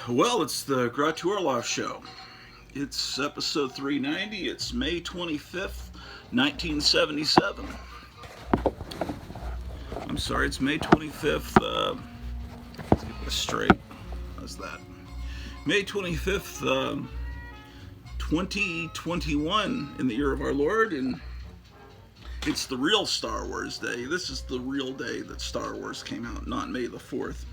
Well, it's the Gratu Orloff Show. It's episode 390. It's May 25th, 1977. I'm sorry, it's May 25th. Let's get this straight. How's that? May 25th, 2021, in the year of our Lord, and it's the real Star Wars Day. This is the real day that Star Wars came out, not May the 4th.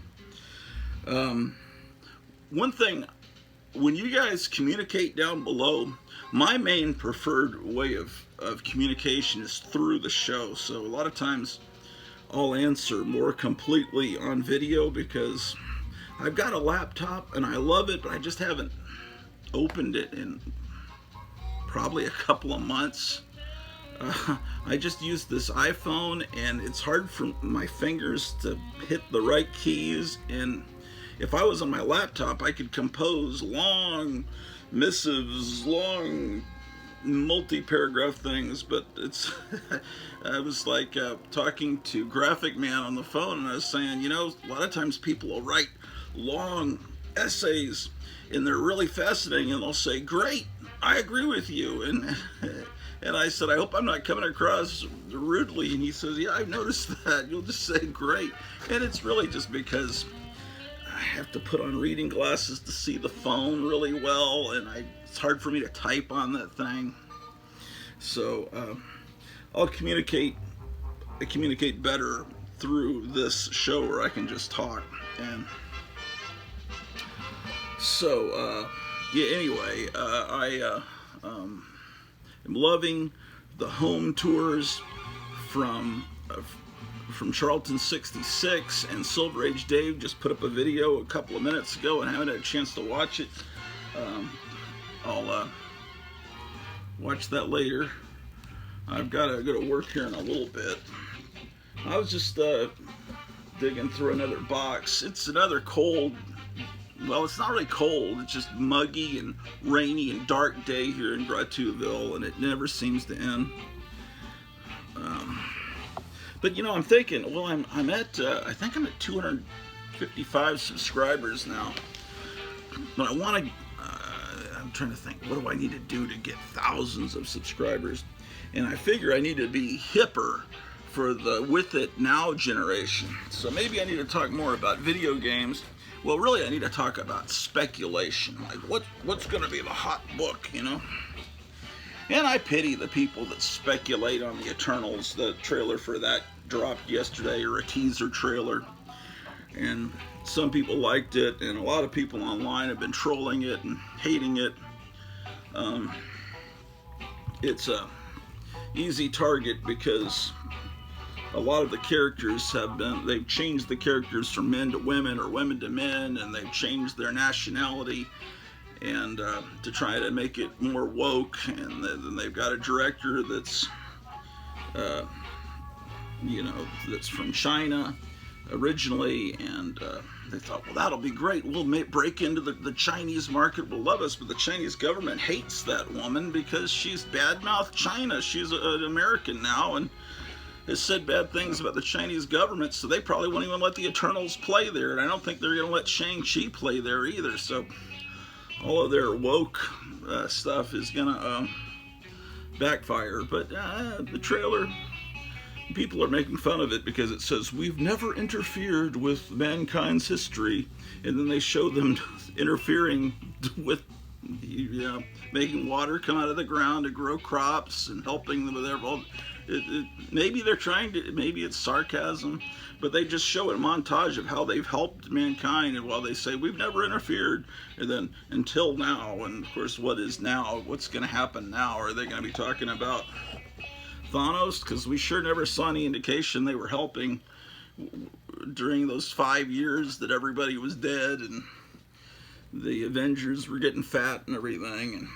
One thing, when you guys communicate down below, my main preferred way of communication is through the show. So a lot of times I'll answer more completely on video because I've got a laptop and I love it, but I just haven't opened it in probably a couple of months. I just use this iPhone and it's hard for my fingers to hit the right keys, and if I was on my laptop, I could compose long missives, long multi-paragraph things, but it's I was like talking to Graphic Man on the phone, and I was saying, a lot of times people will write long essays and they're really fascinating, and they'll say, "Great, I agree with you," and I said, "I hope I'm not coming across rudely," and he says, "Yeah, I've noticed that. You'll just say great," and it's really just because I have to put on reading glasses to see the phone really well, and it's hard for me to type on that thing. So I communicate better through this show where I can just talk. And so anyway, I am loving the home tours from Charlton 66, and Silver Age Dave just put up a video a couple of minutes ago, and I haven't had a chance to watch it. I'll watch that later. I've got to go to work here in a little bit. I was just digging through another box. It's another cold, well, it's not really cold, it's just muggy and rainy and dark day here in Gratuville, and it never seems to end. But I'm thinking, well, I'm at, I think I'm at 255 subscribers now. But I want to, I'm trying to think, what do I need to do to get thousands of subscribers? And I figure I need to be hipper for the With It Now generation. So maybe I need to talk more about video games. Well, really, I need to talk about speculation. Like, what's going to be the hot book, And I pity the people that speculate on the Eternals. The trailer for that dropped yesterday, or a teaser trailer. And some people liked it, and a lot of people online have been trolling it and hating it. It's a easy target because a lot of the characters they've changed the characters from men to women or women to men, and they've changed their nationality, and to try to make it more woke. And then they've got a director that's that's from China originally, and they thought, well, that'll be great, we'll break into the Chinese market, will love us. But the Chinese government hates that woman because she's badmouthed China. She's an American now and has said bad things about the Chinese government, so they probably won't even let the Eternals play there, and I don't think they're going to let Shang-Chi play there either. So all of their woke stuff is going to backfire. But the trailer, people are making fun of it because it says, "We've never interfered with mankind's history," and then they show them interfering with making water come out of the ground to grow crops and helping them with everything. Maybe they're trying to, maybe it's sarcasm, but they just show a montage of how they've helped mankind, and while they say, "We've never interfered," and then "until now," and of course, what is now? What's going to happen now? Are they going to be talking about Thanos? Because we sure never saw any indication they were helping during those 5 years that everybody was dead and the Avengers were getting fat and everything,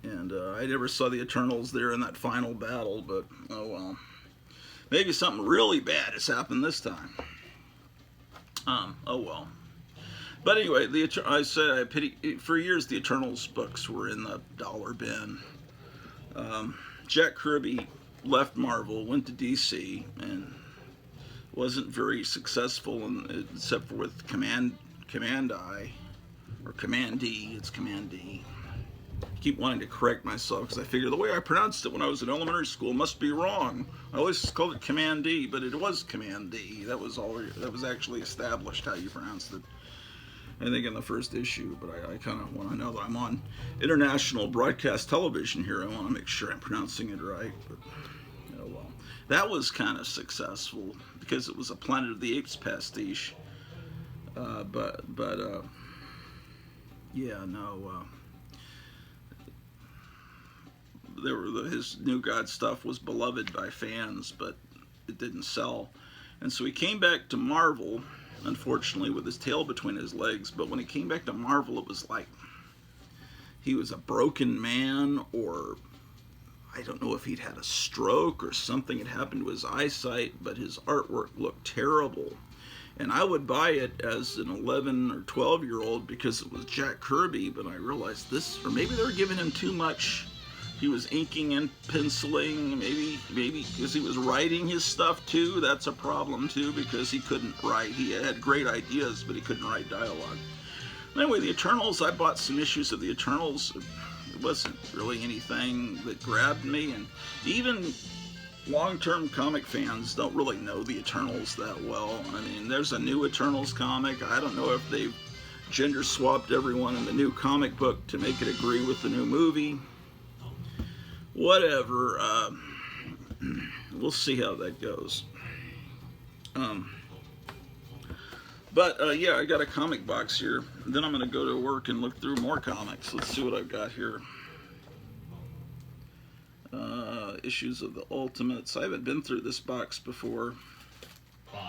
and I never saw the Eternals there in that final battle. But oh well, maybe something really bad has happened this time. Oh well. But anyway, I said I pity. For years, the Eternals books were in the dollar bin. Jack Kirby left Marvel, went to DC, and wasn't very successful, except for with Command Eye, or Command D. It's Command D. I keep wanting to correct myself because I figure the way I pronounced it when I was in elementary school must be wrong. I always called it Command D, but it was Command D. That was actually established how you pronounced it, I think, in the first issue. But I kind of want to know that I'm on international broadcast television here. I want to make sure I'm pronouncing it right. But oh well, that was kind of successful because it was a Planet of the Apes pastiche. Yeah, no. His New God stuff was beloved by fans, but it didn't sell, and so he came back to Marvel, unfortunately, with his tail between his legs. But when he came back to Marvel, it was like he was a broken man, or I don't know if he'd had a stroke or something had happened to his eyesight, but his artwork looked terrible. And I would buy it as an 11 or 12-year-old because it was Jack Kirby, but I realized this, or maybe they were giving him too much. He was inking and penciling, maybe because he was writing his stuff too. That's a problem too, because he couldn't write. He had great ideas, but he couldn't write dialogue. Anyway, the Eternals, I bought some issues of the Eternals. It wasn't really anything that grabbed me, and even long-term comic fans don't really know the Eternals that well. I mean, there's a new Eternals comic. I don't know if they've gender swapped everyone in the new comic book to make it agree with the new movie. Whatever. We'll see how that goes. Yeah, I got a comic box here. Then I'm going to go to work and look through more comics. Let's see what I've got here. Issues of the Ultimates. I haven't been through this box before. 5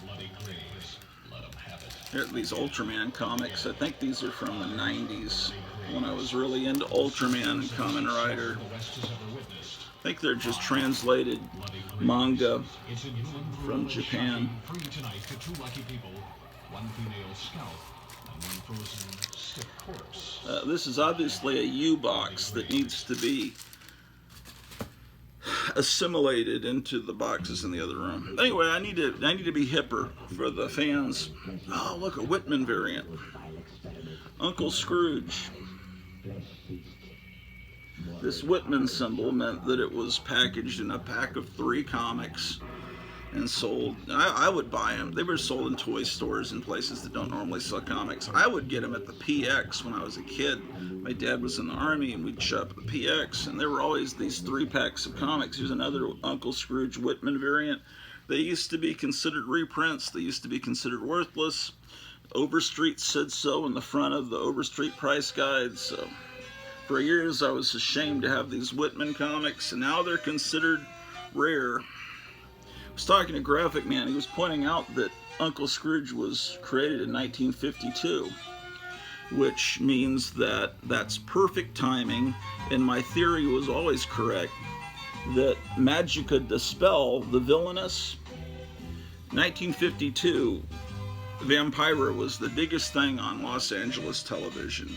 bloody graves. Let them have it. Here are these Ultraman comics. I think these are from the 90s, when I was really into Ultraman and Kamen Rider. I think they're just translated manga from Japan. This is obviously a U-box that needs to be assimilated into the boxes in the other room. Anyway, I need to be hipper for the fans. Oh, look, a Whitman variant. Uncle Scrooge. This Whitman symbol meant that it was packaged in a pack of 3 comics and sold. I would buy them. They were sold in toy stores and places that don't normally sell comics. I would get them at the PX when I was a kid. My dad was in the Army, and we'd shop at the PX, and there were always these 3 packs of comics. Here's another Uncle Scrooge Whitman variant. They used to be considered reprints. They used to be considered worthless. Overstreet said so in the front of the Overstreet price guide. So for years I was ashamed to have these Whitman comics, and now they're considered rare. I was talking to Graphic Man. He was pointing out that Uncle Scrooge was created in 1952, which means that that's perfect timing, and my theory was always correct, that Magica De Spell, the villainess, 1952, Vampira was the biggest thing on Los Angeles television.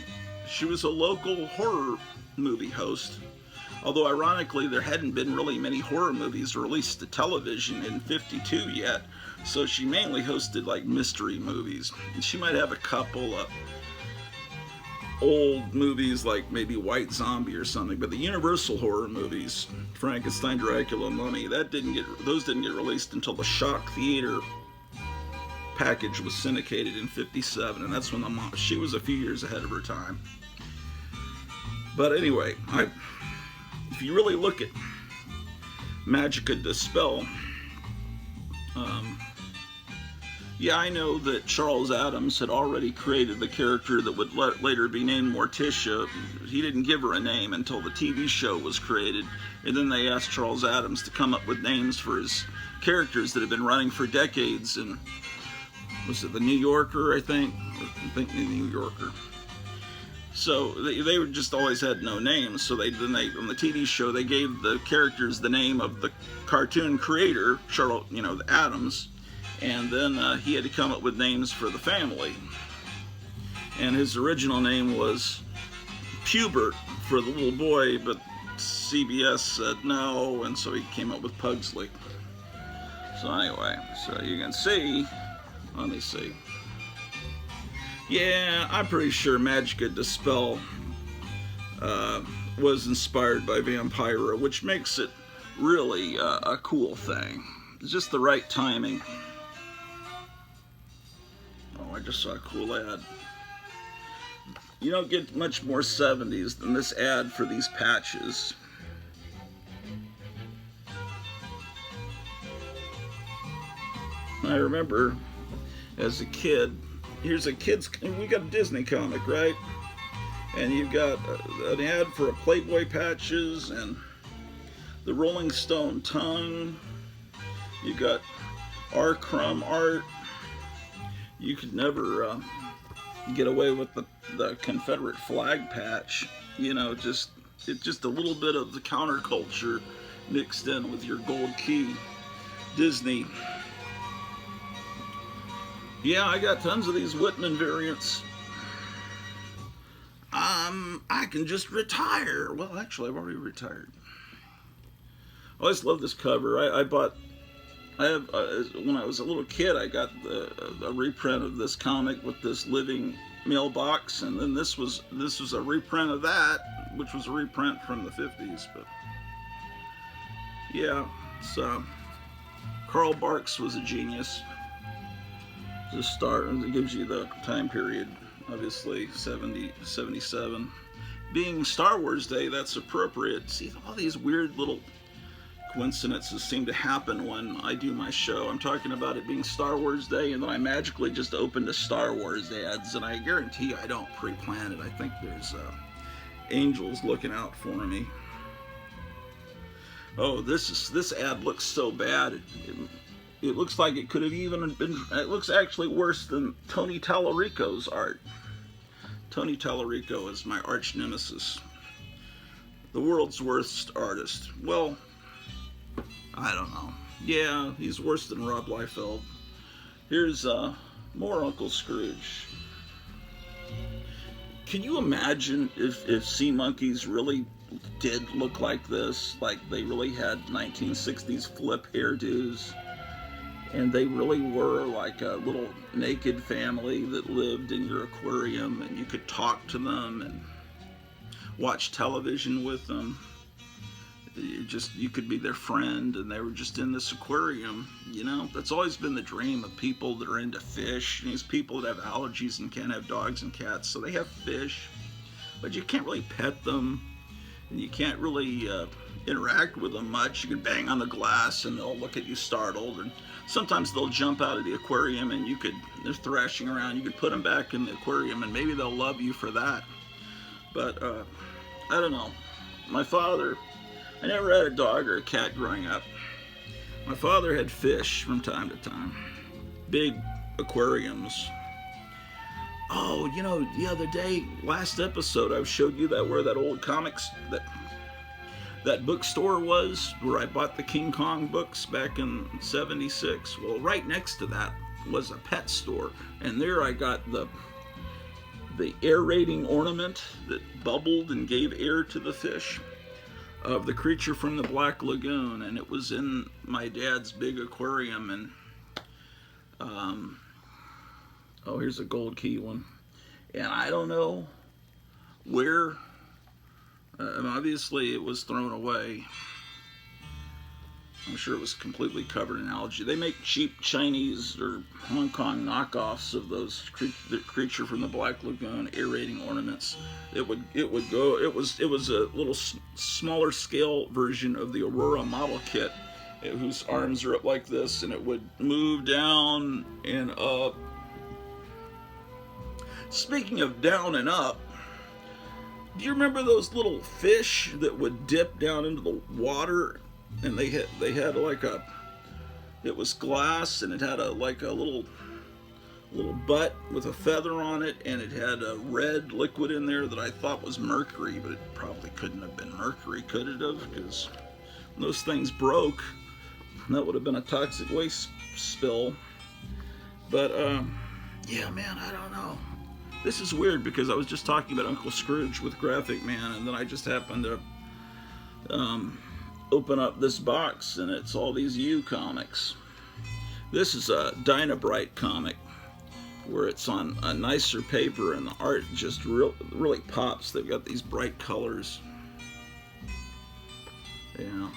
She was a local horror movie host, although ironically there hadn't been really many horror movies released to television in 52 yet, so she mainly hosted like mystery movies. And she might have a couple of old movies like maybe White Zombie or something, but the Universal horror movies, Frankenstein, Dracula, Mummy, those didn't get released until the Shock Theater package was syndicated in 57, and that's when she was a few years ahead of her time. But anyway, if you really look at Magica De Spell, yeah, I know that Charles Addams had already created the character that would later be named Morticia. He didn't give her a name until the TV show was created, and then they asked Charles Addams to come up with names for his characters that had been running for decades. And was it the New Yorker, I think the New Yorker. So they just always had no names. So they on the TV show they gave the characters the name of the cartoon creator, Charles, Addams, and then he had to come up with names for the family. And his original name was Pubert for the little boy, but CBS said no, and so he came up with Pugsley. So anyway, so you can see. Let me see. Yeah, I'm pretty sure Magica De Spell was inspired by Vampira, which makes it really a cool thing. It's just the right timing. Oh, I just saw a cool ad. You don't get much more 70s than this ad for these patches. I remember as a kid, here's a kid's, we got a Disney comic, right? And you've got an ad for a Playboy patches and the Rolling Stone tongue. You got R. Crumb art. You could never get away with the Confederate flag patch. You know, it's just a little bit of the counterculture mixed in with your gold key. Disney. Yeah, I got tons of these Whitman variants. I can just retire. Well, actually, I've already retired. I always loved this cover. When I was a little kid, I got a reprint of this comic with this living mailbox, and then this was a reprint of that, which was a reprint from the 50s. But yeah, it's Carl Barks was a genius. Just start, and it gives you the time period, obviously 70, 77. Being Star Wars Day, that's appropriate. See, all these weird little coincidences seem to happen when I do my show. I'm talking about it being Star Wars Day, and then I magically just open to Star Wars ads, and I guarantee you I don't pre-plan it. I think there's angels looking out for me. Oh, this ad looks so bad. It looks like it could have even been, it looks actually worse than Tony Tallarico's art. Tony Tallarico is my arch nemesis. The world's worst artist. Well, I don't know. Yeah, he's worse than Rob Liefeld. Here's more Uncle Scrooge. Can you imagine if Sea Monkeys really did look like this? Like they really had 1960s flip hairdos? And they really were like a little naked family that lived in your aquarium, and you could talk to them and watch television with them. You could be their friend, and they were just in this aquarium. You know, that's always been the dream of people that are into fish. These people that have allergies and can't have dogs and cats, so they have fish, but you can't really pet them, and you can't really interact with them much. You can bang on the glass, and they'll look at you startled, and sometimes they'll jump out of the aquarium, and they're thrashing around. You could put them back in the aquarium, and maybe they'll love you for that. But I don't know. My father, I never had a dog or a cat growing up. My father had fish from time to time, big aquariums. Oh, you know, the other day, last episode, I showed you where that old comics that bookstore was, where I bought the King Kong books back in '76. Well, right next to that was a pet store, and there I got the aerating ornament that bubbled and gave air to the fish of the creature from the Black Lagoon, and it was in my dad's big aquarium. And oh, here's a gold key one, and I don't know where. Obviously, it was thrown away. I'm sure it was completely covered in algae. They make cheap Chinese or Hong Kong knockoffs of those the creature from the Black Lagoon aerating ornaments. It was a little smaller scale version of the Aurora model kit, whose arms are up like this, and it would move down and up. Speaking of down and up, do you remember those little fish that would dip down into the water, and they had like it was glass, and it had a little butt with a feather on it, and it had a red liquid in there that I thought was mercury, but it probably couldn't have been mercury, could it have? Because when those things broke, that would have been a toxic waste spill. But yeah, man, I don't know. This is weird because I was just talking about Uncle Scrooge with Graphic Man, and then I just happened to open up this box, and it's all these U comics. This is a Dynabrite comic where it's on a nicer paper and the art just really pops. They've got these bright colors. Yeah.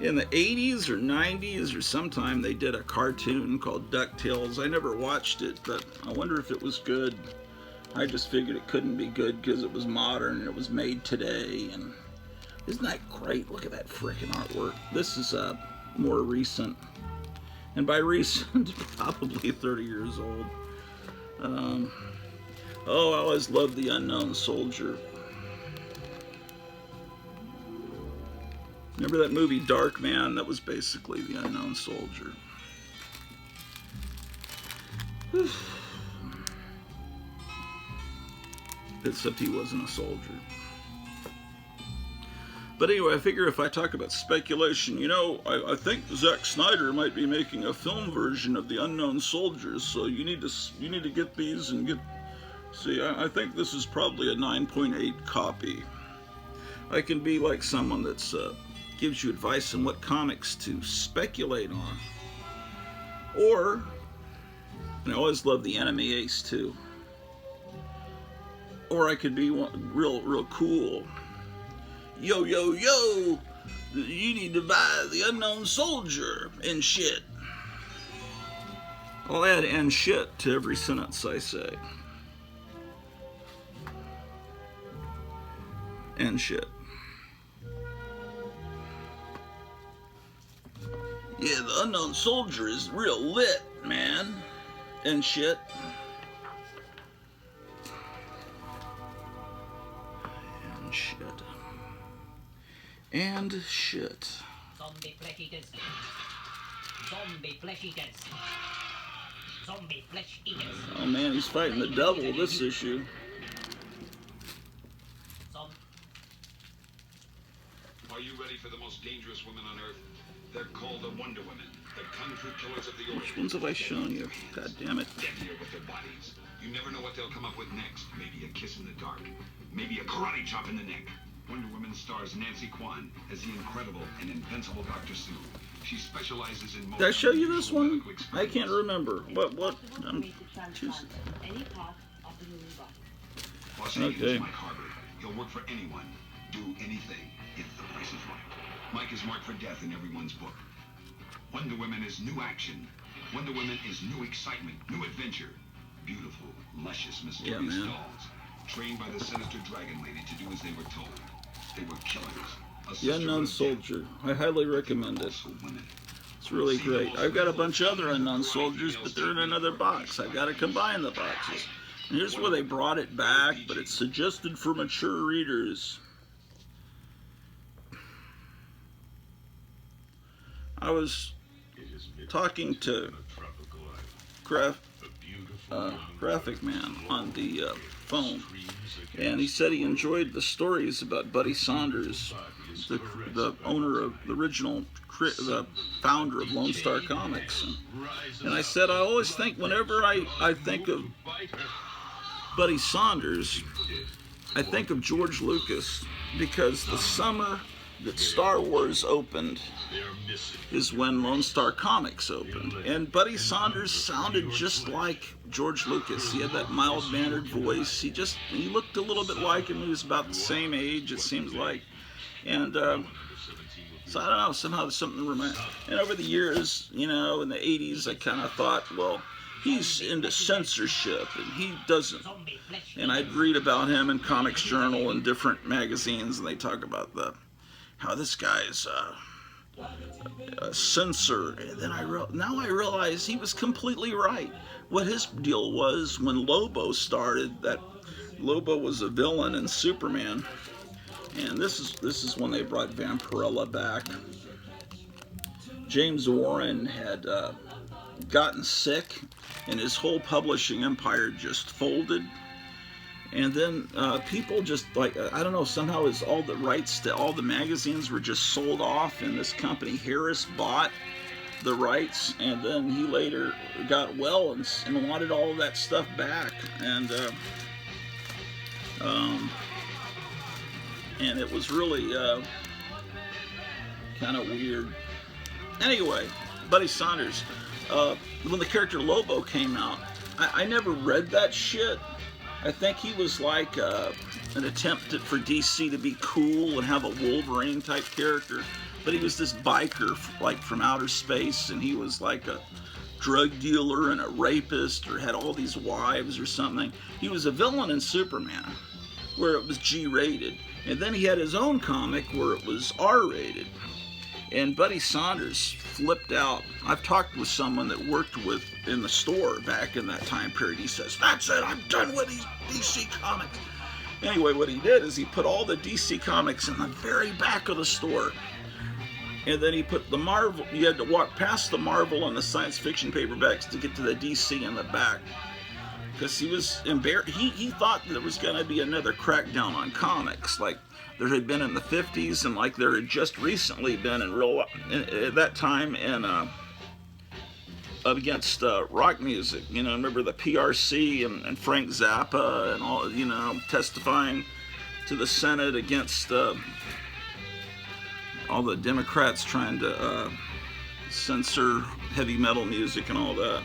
In the 80s or 90s or sometime they did a cartoon called DuckTales. I never watched it, but I wonder if it was good. I just figured it couldn't be good because it was modern and it was made today. And isn't that great? Look at that frickin' artwork. This is more recent. And by recent, probably 30 years old. Oh, I always loved The Unknown Soldier. Remember that movie Dark Man? That was basically The Unknown Soldier. Except he wasn't a soldier. But anyway, I figure if I talk about speculation, you know, I think Zack Snyder might be making a film version of The Unknown Soldier, so you need to get these and get... See, I think this is probably a 9.8 copy. I can be like someone that's gives you advice on what comics to speculate on. Or, and I always love the Enemy Ace too. Or I could be real cool. Yo, yo, yo! You need to buy The Unknown Soldier and shit. I'll add and shit to every sentence I say. And shit. Yeah, The Unknown Soldier is real lit, man. And shit. And shit. And shit. Zombie flesh eaters. Zombie flesh eaters. Zombie flesh eaters. Oh man, he's fighting the devil this issue. Are you ready for the most dangerous women on Earth? They're called the Wonder Women, the Kung Fu Killers of the Orient. Which ones have I shown you? God damn it. Deadlier with their bodies. You never know what they'll come up with next. Maybe a kiss in the dark. Maybe a karate chop in the neck. Wonder Woman stars Nancy Kwan as the incredible and invincible Dr. Sue. She specializes in... Did I show you this one? I can't remember. What? Jesus. Boss Aiken is Mike Harvard. He'll work for anyone, do anything, if the price is right. Mike is marked for death in everyone's book. Wonder Woman is new action. Wonder Woman is new excitement, new adventure. Beautiful, luscious, mysterious dolls. Trained by the sinister Dragon Lady to do as they were told. They were killers. The Unknown Soldier. I highly recommend it. It's really great. I've got a bunch of other Unknown Soldiers, but they're in another box. I've got to combine the boxes. And here's where they brought it back, but it's suggested for mature readers. I was talking to Graphic Man on the phone, and he said he enjoyed the stories about Buddy Saunders, the owner of the original, the founder of Lone Star Comics. And I said, I always think, whenever I think of Buddy Saunders, I think of George Lucas, because the summer that Star Wars opened is when Lone Star Comics opened. And Buddy Saunders sounded just like George Lucas. He had that mild-mannered voice. He looked a little bit like him. He was about the same age, it seems like. And so I don't know, somehow something reminds. And over the years, you know, in the 80s, I kind of thought, well, he's into censorship, and he doesn't. And I'd read about him in Comics Journal and different magazines, and they talk about how this guy's a censor. And then now I realize he was completely right. What his deal was when Lobo started, that Lobo was a villain in Superman. And this is when they brought Vampirella back. James Warren had gotten sick, and his whole publishing empire just folded. And then people just, like, I don't know, somehow all the rights to all the magazines were just sold off, and this company, Harris, bought the rights, and then he later got well and wanted all of that stuff back. And it was really kind of weird. Anyway, Buddy Saunders. When the character Lobo came out, I never read that shit. I think he was like an attempt for DC to be cool and have a Wolverine type character, but he was this biker like from outer space, and he was like a drug dealer and a rapist, or had all these wives or something. He was a villain in Superman, where it was G-rated, and then he had his own comic where it was R-rated. And Buddy Saunders flipped out. I've talked with someone that worked with in the store back in that time period. He says, "That's it, I'm done with these DC comics." Anyway, what he did is he put all the DC comics in the very back of the store. And then he put the Marvel, you had to walk past the Marvel and the science fiction paperbacks to get to the DC in the back. Because he was embarrassed. He thought there was going to be another crackdown on comics, like there had been in the 50s, and like there had just recently been at that time in against rock music. You know, remember the PRC and Frank Zappa and all, you know, testifying to the Senate against all the Democrats trying to censor heavy metal music and all that.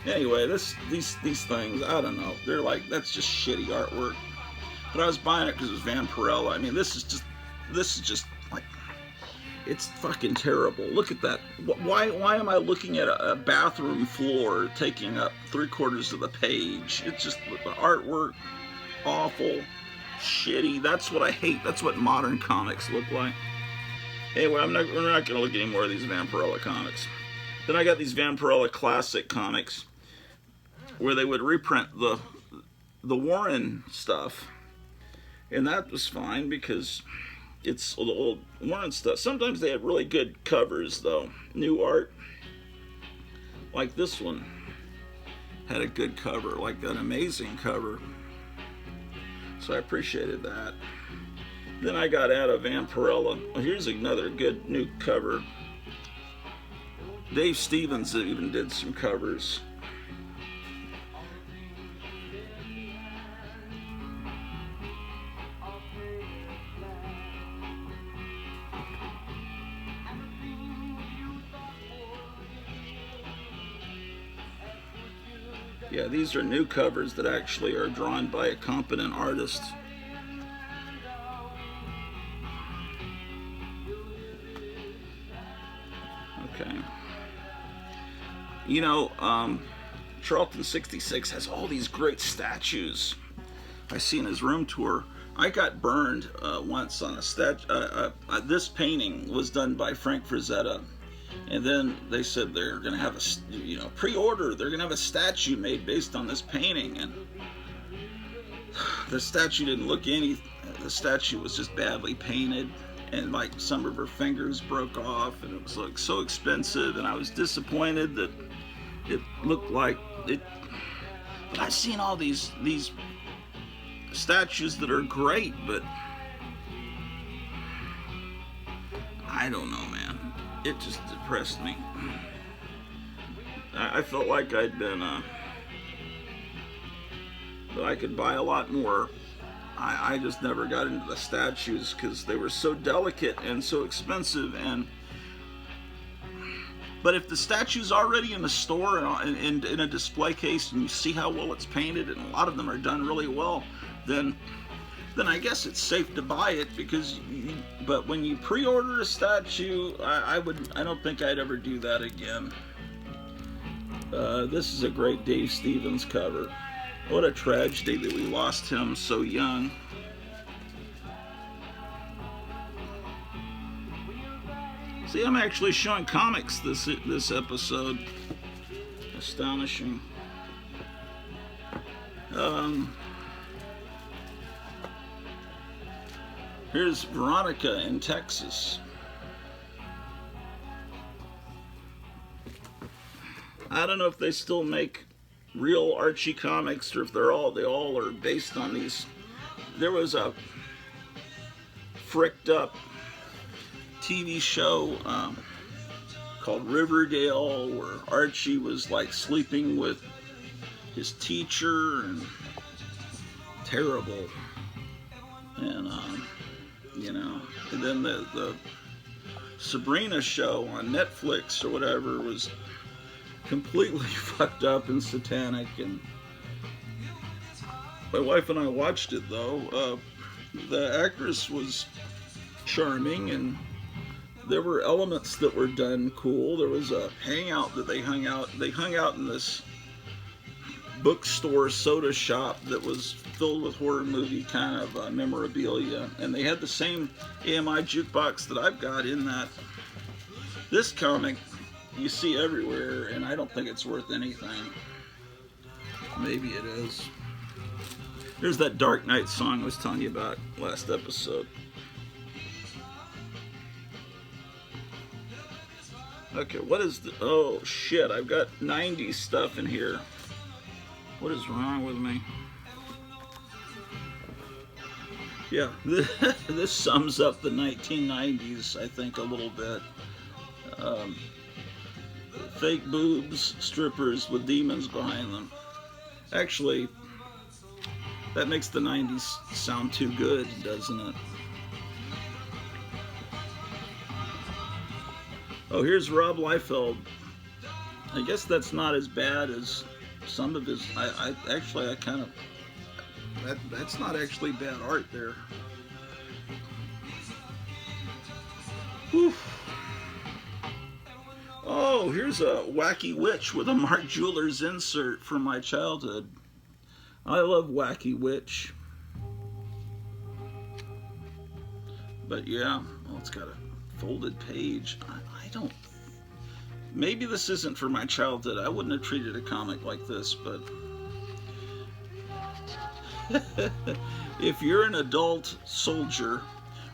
Anyway, these things, I don't know. They're like, that's just shitty artwork. But I was buying it because it was Van Perella. I mean, this is just like, it's fucking terrible. Look at that. Why am I looking at a bathroom floor taking up 3/4 of the page? It's just the artwork, awful, shitty. That's what I hate. That's what modern comics look like. Anyway, we're not going to look at any more of these Van Perella comics. Then I got these Van Perella classic comics where they would reprint the Warren stuff. And that was fine because it's the old Warren stuff. Sometimes they had really good covers, though. New art. Like this one had a good cover, like an amazing cover. So I appreciated that. Then I got out of Van Perella. Oh, here's another good new cover. Dave Stevens even did some covers. Yeah, these are new covers that actually are drawn by a competent artist. Okay. You know, Charlton 66 has all these great statues. I seen his room tour. I got burned once on a statue. This painting was done by Frank Frazetta. And then they said they're going to have a, pre-order. They're going to have a statue made based on this painting. And the statue didn't look the statue was just badly painted. And like some of her fingers broke off. And it was like so expensive. And I was disappointed that it looked like it. But I've seen all these statues that are great. But I don't know, man. It just depressed me. I felt like I'd been, that I could buy a lot more. I just never got into the statues because they were so delicate and so expensive. But if the statue's already in the store and in a display case, and you see how well it's painted, and a lot of them are done really well, then I guess it's safe to buy it but when you pre-order a statue, I don't think I'd ever do that again. This is a great Dave Stevens cover. What a tragedy that we lost him so young. See, I'm actually showing comics this episode. Astonishing. Here's Veronica in Texas. I don't know if they still make real Archie comics or if they all are based on these. There was a fricked up TV show called Riverdale where Archie was like sleeping with his teacher, and terrible. And and then Sabrina show on Netflix or whatever was completely fucked up and satanic, and my wife and I watched it though. The actress was charming, and there were elements that were done cool. There was a hangout that they hung out in this bookstore soda shop that was filled with horror movie kind of memorabilia, and they had the same AMI jukebox that I've got in that. This comic you see everywhere, and I don't think it's worth anything. Maybe it is. There's that Dark Knight song I was telling you about last episode. Okay, what is the... Oh, shit, I've got 90s stuff in here. What is wrong with me? Yeah, this sums up the 1990s, I think, a little bit. Fake boobs, strippers with demons behind them. Actually, that makes the 90s sound too good, doesn't it? Oh, here's Rob Liefeld. I guess that's not as bad as some of his... I kind of... That's not actually bad art there. Whew. Oh, here's a Wacky Witch with a Mark Jewelers insert from my childhood. I love Wacky Witch. But yeah, well, it's got a folded page. I don't... Maybe this isn't for my childhood. I wouldn't have treated a comic like this, but... If you're an adult soldier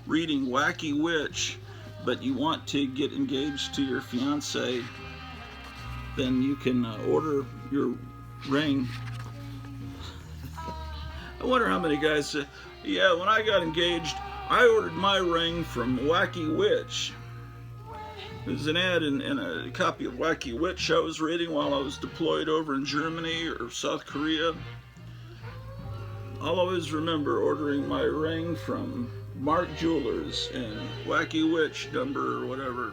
reading Wacky Witch, but you want to get engaged to your fiance, then you can order your ring. I wonder how many guys say, yeah, when I got engaged, I ordered my ring from Wacky Witch. There's an ad in a copy of Wacky Witch I was reading while I was deployed over in Germany or South Korea. I'll always remember ordering my ring from Mark Jewelers and Wacky Witch number or whatever.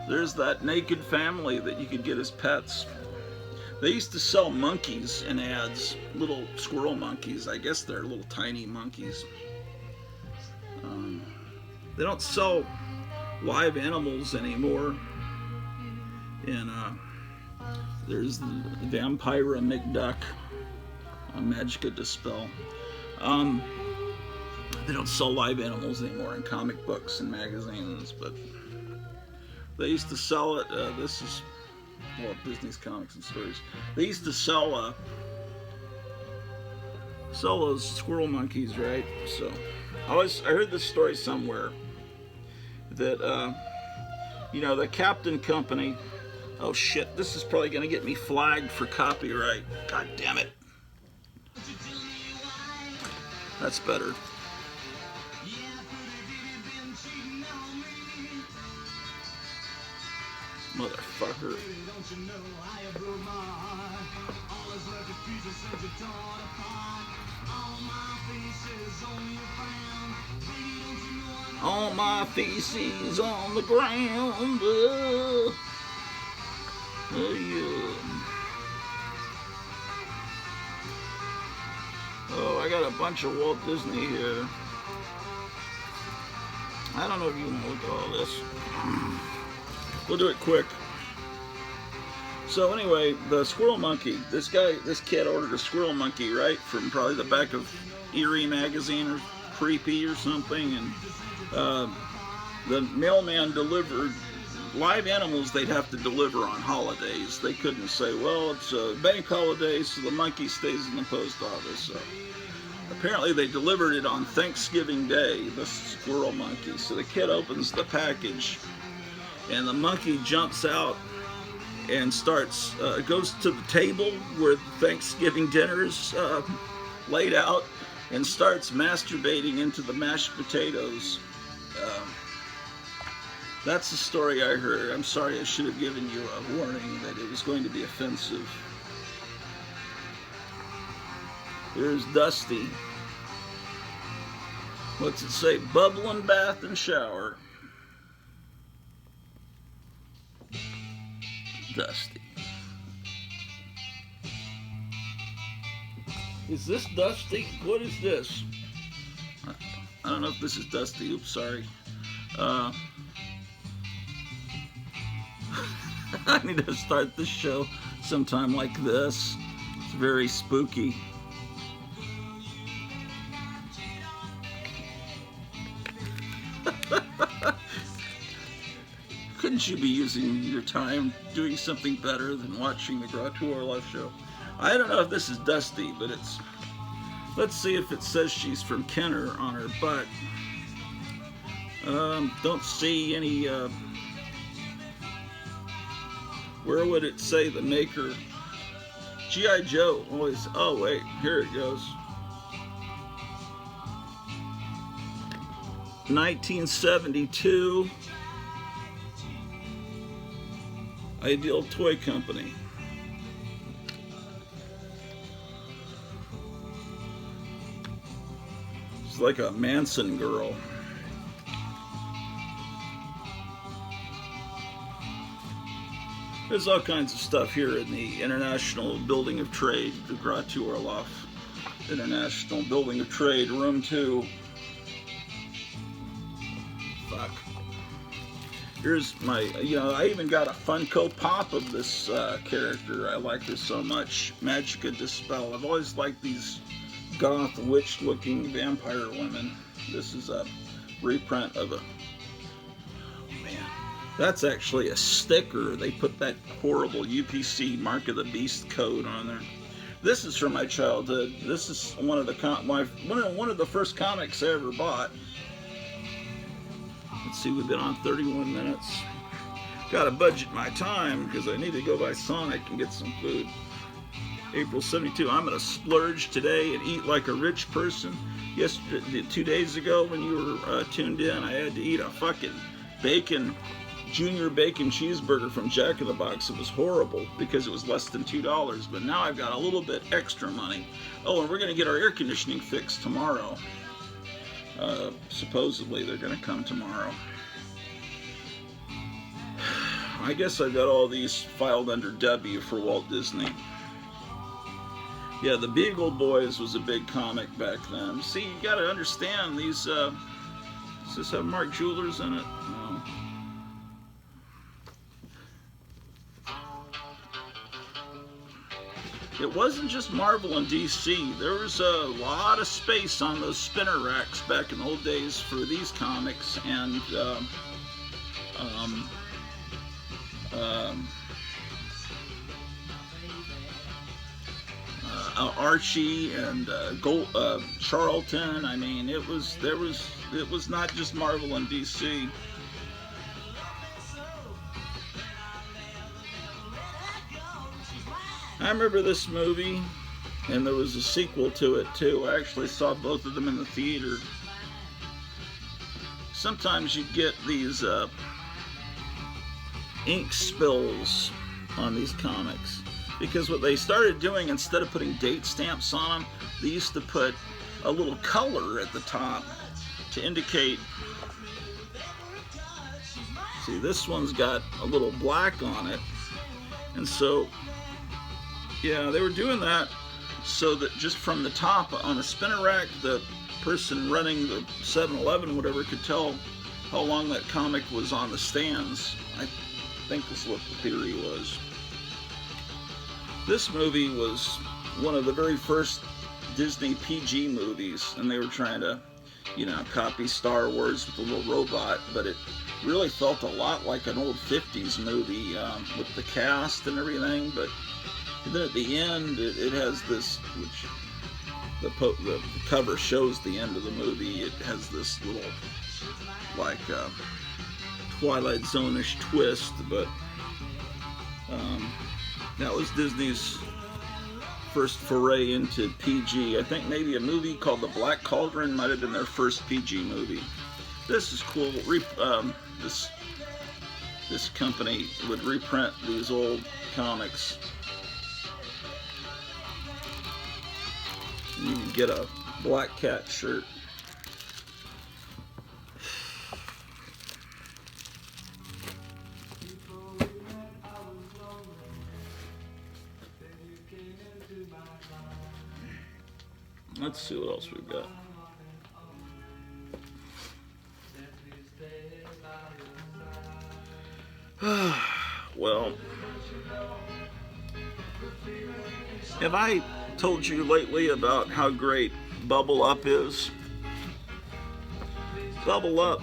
There's that naked family that you could get as pets. They used to sell monkeys in ads, little squirrel monkeys. I guess they're little tiny monkeys. They don't sell live animals anymore. And there's the Vampira McDuck on Magica Dispel. They don't sell live animals anymore in comic books and magazines, but they used to sell it. This is Walt Disney's Comics and Stories. They used to sell those squirrel monkeys, right? So I heard this story somewhere that the Captain Company. Oh shit! This is probably gonna get me flagged for copyright. God damn it! That's better. Motherfucker. All my feces on the ground. Yeah. Oh, I got a bunch of Walt Disney here. I don't know if you want to look at all this. We'll do it quick. So anyway, the squirrel monkey. This kid ordered a squirrel monkey, right, from probably the back of Eerie magazine or Creepy or something, and the mailman delivered live animals. They'd have to deliver on holidays. They couldn't say, well, it's a bank holiday, so the monkey stays in the post office. So apparently they delivered it on Thanksgiving Day, the squirrel monkey. So the kid opens the package, and the monkey jumps out and goes to the table where the Thanksgiving dinner's laid out, and starts masturbating into the mashed potatoes. That's the story I heard. I'm sorry, I should have given you a warning that it was going to be offensive. Here's Dusty. What's it say? Bubbling bath and shower. Dusty. Is this Dusty? What is this? I don't know if this is Dusty. Oops, sorry. I need to start this show sometime like this. It's very spooky. Couldn't you be using your time doing something better than watching the Gratu Orloff show? I don't know if this is Dusty, but it's... Let's see if it says she's from Kenner on her butt. Don't see any... where would it say the maker? G.I. Joe always... Oh, wait. Here it goes. 1972. Ideal Toy Company. It's like a Manson girl. There's all kinds of stuff here in the International Building of Trade, the Gratu Orloff International Building of Trade, Room 2. Fuck. Here's my, I even got a Funko Pop of this character. I like her so much. Magica De Spell. I've always liked these goth, witch-looking vampire women. This is a reprint of a... Oh, man. That's actually a sticker. They put that horrible UPC Mark of the Beast code on there. This is from my childhood. This is one of the one of the first comics I ever bought. Let's see, we've been on 31 minutes. Gotta budget my time because I need to go by Sonic and get some food. April 72. I'm gonna splurge today and eat like a rich person. Yesterday, 2 days ago when you were tuned in, I had to eat a fucking junior bacon cheeseburger from Jack in the Box. It was horrible because it was less than $2, but now I've got a little bit extra money. Oh, and we're gonna get our air conditioning fixed tomorrow. Supposedly they're gonna come tomorrow. I guess I've got all these filed under W for Walt Disney. Yeah, the Beagle Boys was a big comic back then. See, you gotta understand these, does this have Mark Jewelers in it? No. It wasn't just Marvel and DC. There was a lot of space on those spinner racks back in the old days for these comics, and Archie and Charlton. I mean, it was not just Marvel and DC. I remember this movie, and there was a sequel to it too. I actually saw both of them in the theater. Sometimes you get these ink spills on these comics, because what they started doing, instead of putting date stamps on them, they used to put a little color at the top to indicate. See, this one's got a little black on it, and so yeah, they were doing that so that just from the top on a spinner rack, the person running the 7-Eleven, whatever, could tell how long that comic was on the stands. I think this is what the theory was. This movie was one of the very first Disney PG movies, and they were trying to, copy Star Wars with a little robot, but it really felt a lot like an old 50s movie with the cast and everything, but then at the end, it has this, which the cover shows the end of the movie. It has this little, like, Twilight Zone-ish twist, but that was Disney's first foray into PG. I think maybe a movie called The Black Cauldron might have been their first PG movie. This is cool. This company would reprint these old comics. You can get a Black Cat shirt. Let's see what else we've got. Well, have I told you lately about how great Bubble Up is? Bubble Up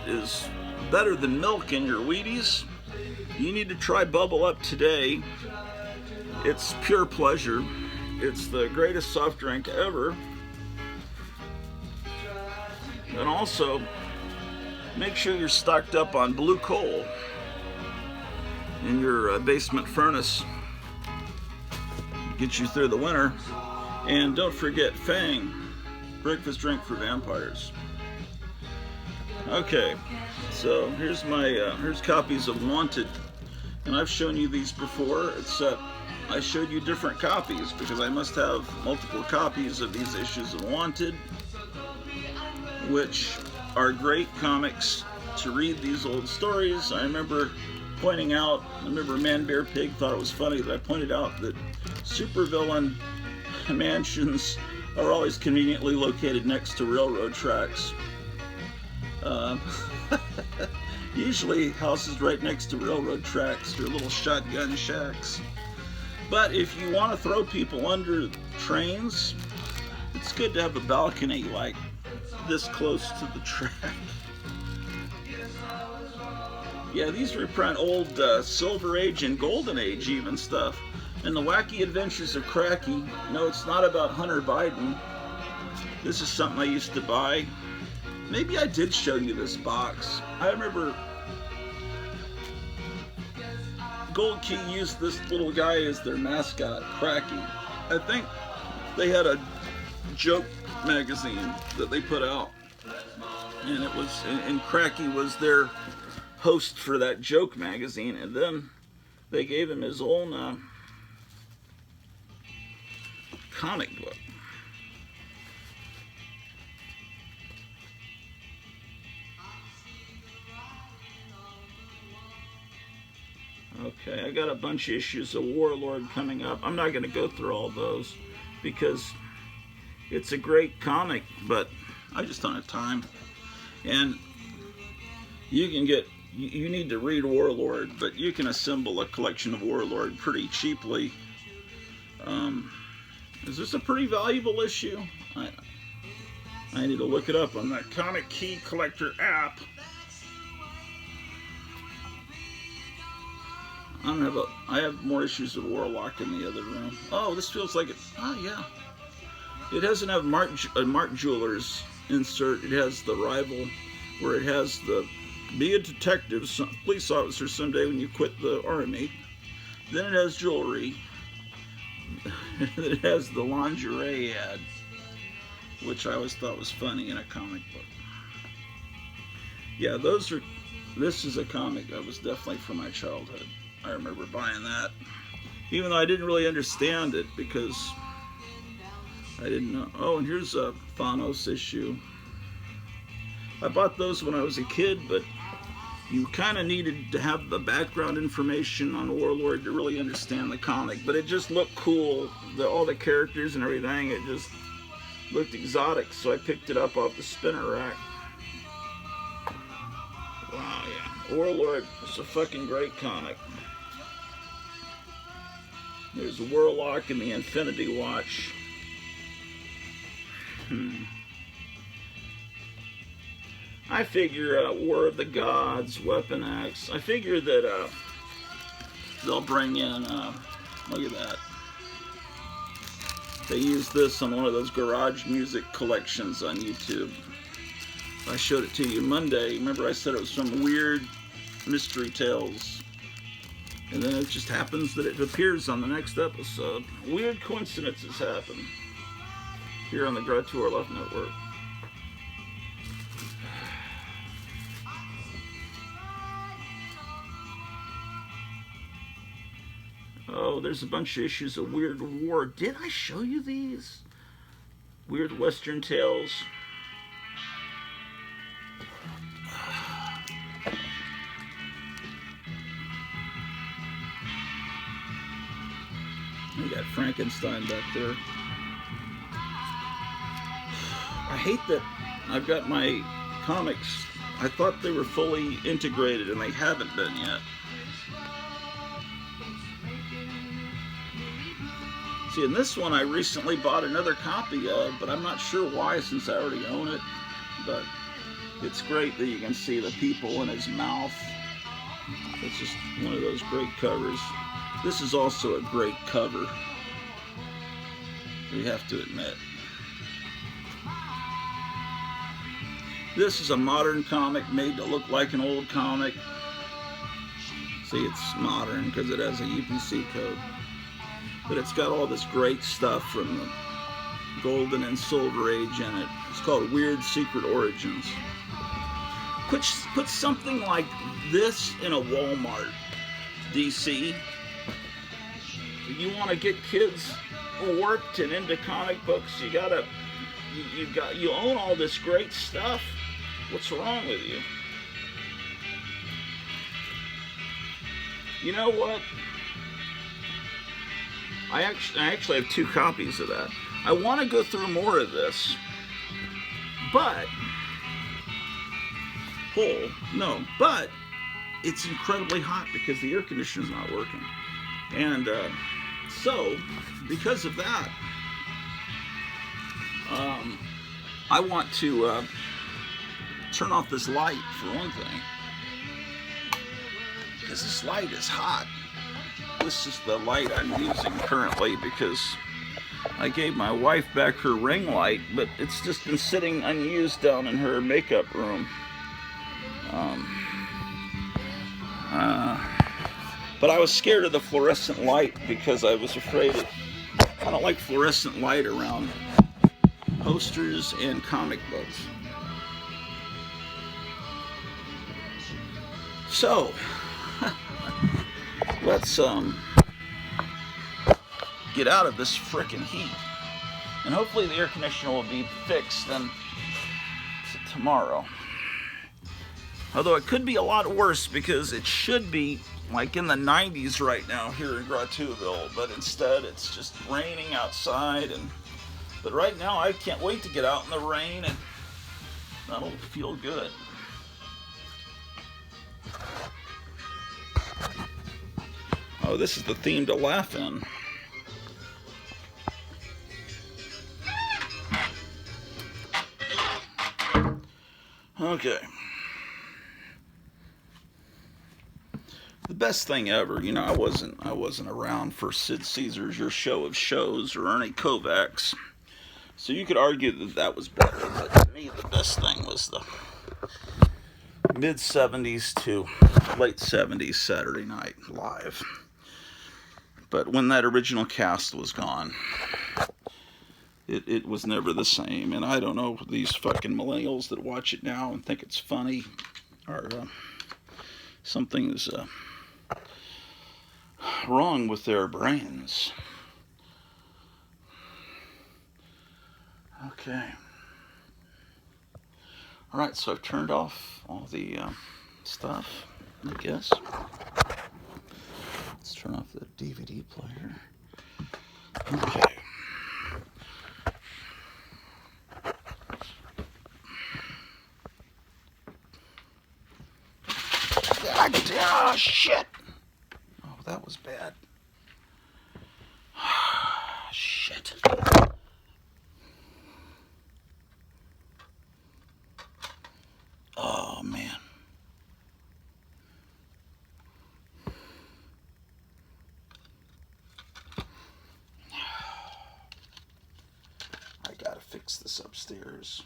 is better than milk in your Wheaties. You need to try Bubble Up today. It's pure pleasure. It's the greatest soft drink ever. And also, make sure you're stocked up on blue coal in your basement furnace. Get you through the winter. And don't forget Fang, breakfast drink for vampires. Okay, so here's copies of Wanted, and I've shown you these before, except I showed you different copies because I must have multiple copies of these issues of Wanted, which are great comics to read these old stories. I remember Man Bear Pig thought it was funny that I pointed out that supervillain mansions are always conveniently located next to railroad tracks. Usually houses right next to railroad tracks or little shotgun shacks. But if you want to throw people under trains, it's good to have a balcony like this close to the track. Yeah, these reprint old Silver Age and Golden Age even stuff. And the Wacky Adventures of Cracky. No, it's not about Hunter Biden. This is something I used to buy. Maybe I did show you this box. I remember Gold Key used this little guy as their mascot, Cracky. I think they had a joke magazine that they put out. And Cracky was their host for that joke magazine, and then they gave him his own comic book. Okay, I got a bunch of issues of Warlord coming up. I'm not going to go through all those because it's a great comic, but I just don't have time. And you need to read Warlord, but you can assemble a collection of Warlord pretty cheaply. Is this a pretty valuable issue? I need to look it up on that Comic Key Collector app. I have more issues of Warlock in the other room. Oh, this feels like it. Oh, yeah. It doesn't have a Mark Jewelers insert. It has the Rival, where it has the be a detective, police officer someday when you quit the army. Then it has jewelry. Then it has the lingerie ad, which I always thought was funny in a comic book. Yeah, this is a comic that was definitely from my childhood. I remember buying that, even though I didn't really understand it because I didn't know. Oh, and here's a Thanos issue. I bought those when I was a kid, but you kind of needed to have the background information on Warlord to really understand the comic. But it just looked cool, all the characters and everything. It just looked exotic, so I picked it up off the spinner rack. Wow, yeah. Warlord is a fucking great comic. There's Warlock and the Infinity Watch. I figure War of the Gods, Weapon X. I figure that they'll bring in, look at that. They use this on one of those garage music collections on YouTube. I showed it to you Monday. Remember I said it was from Weird Mystery Tales. And then it just happens that it appears on the next episode. Weird coincidences happen here on the Grattuar Left Network. Oh, there's a bunch of issues of Weird War. Did I show you these? Weird Western Tales. We got Frankenstein back there. hate that I've got my comics. I thought they were fully integrated, and they haven't been yet. See, in this one I recently bought another copy of, but I'm not sure why since I already own it. But it's great that you can see the people in his mouth. It's just one of those great covers. This is also a great cover, we have to admit. This is a modern comic made to look like an old comic. See, it's modern because it has a UPC code. But it's got all this great stuff from the Golden and Silver Age in it. It's called Weird Secret Origins. Put something like this in a Walmart, DC. You want to get kids warped and into comic books, you own all this great stuff. What's wrong with you? You know what? I actually have 2 copies of that. I want to go through more of this, but but it's incredibly hot because the air conditioner's not working, and so because of that, I want to turn off this light for one thing, because this light is hot. This is the light I'm using currently because I gave my wife back her ring light, but it's just been sitting unused down in her makeup room. But I was scared of the fluorescent light because I was afraid I don't like fluorescent light around posters and comic books. So let's get out of this frickin' heat, and hopefully the air conditioner will be fixed then tomorrow. Although it could be a lot worse because it should be like in the 90s right now here in Grotuville, but instead it's just raining outside. But right now I can't wait to get out in the rain, and that'll feel good. Oh, this is the theme to laugh in. Okay. The best thing ever, you know, I wasn't around for Sid Caesar's Your Show of Shows or Ernie Kovacs, so you could argue that that was better, but to me the best thing was the mid-70s to late 70s Saturday Night Live. But when that original cast was gone, it was never the same. And I don't know, these fucking millennials that watch it now and think it's funny, or something's wrong with their brains. Okay. Alright, so I've turned off all the stuff, I guess. Let's turn off the DVD player. Okay. Ah, shit! Oh, that was bad. Shit. Oh, man. I gotta fix this upstairs.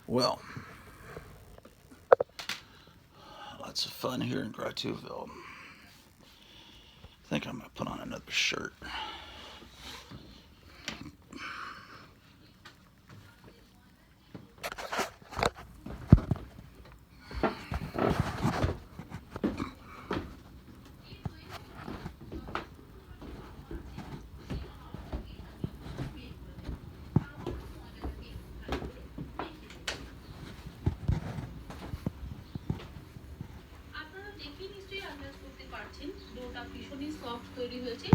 Well, lots of fun here in Grotuville. I think I'm going to put on another shirt. তৈরি হয়েছে।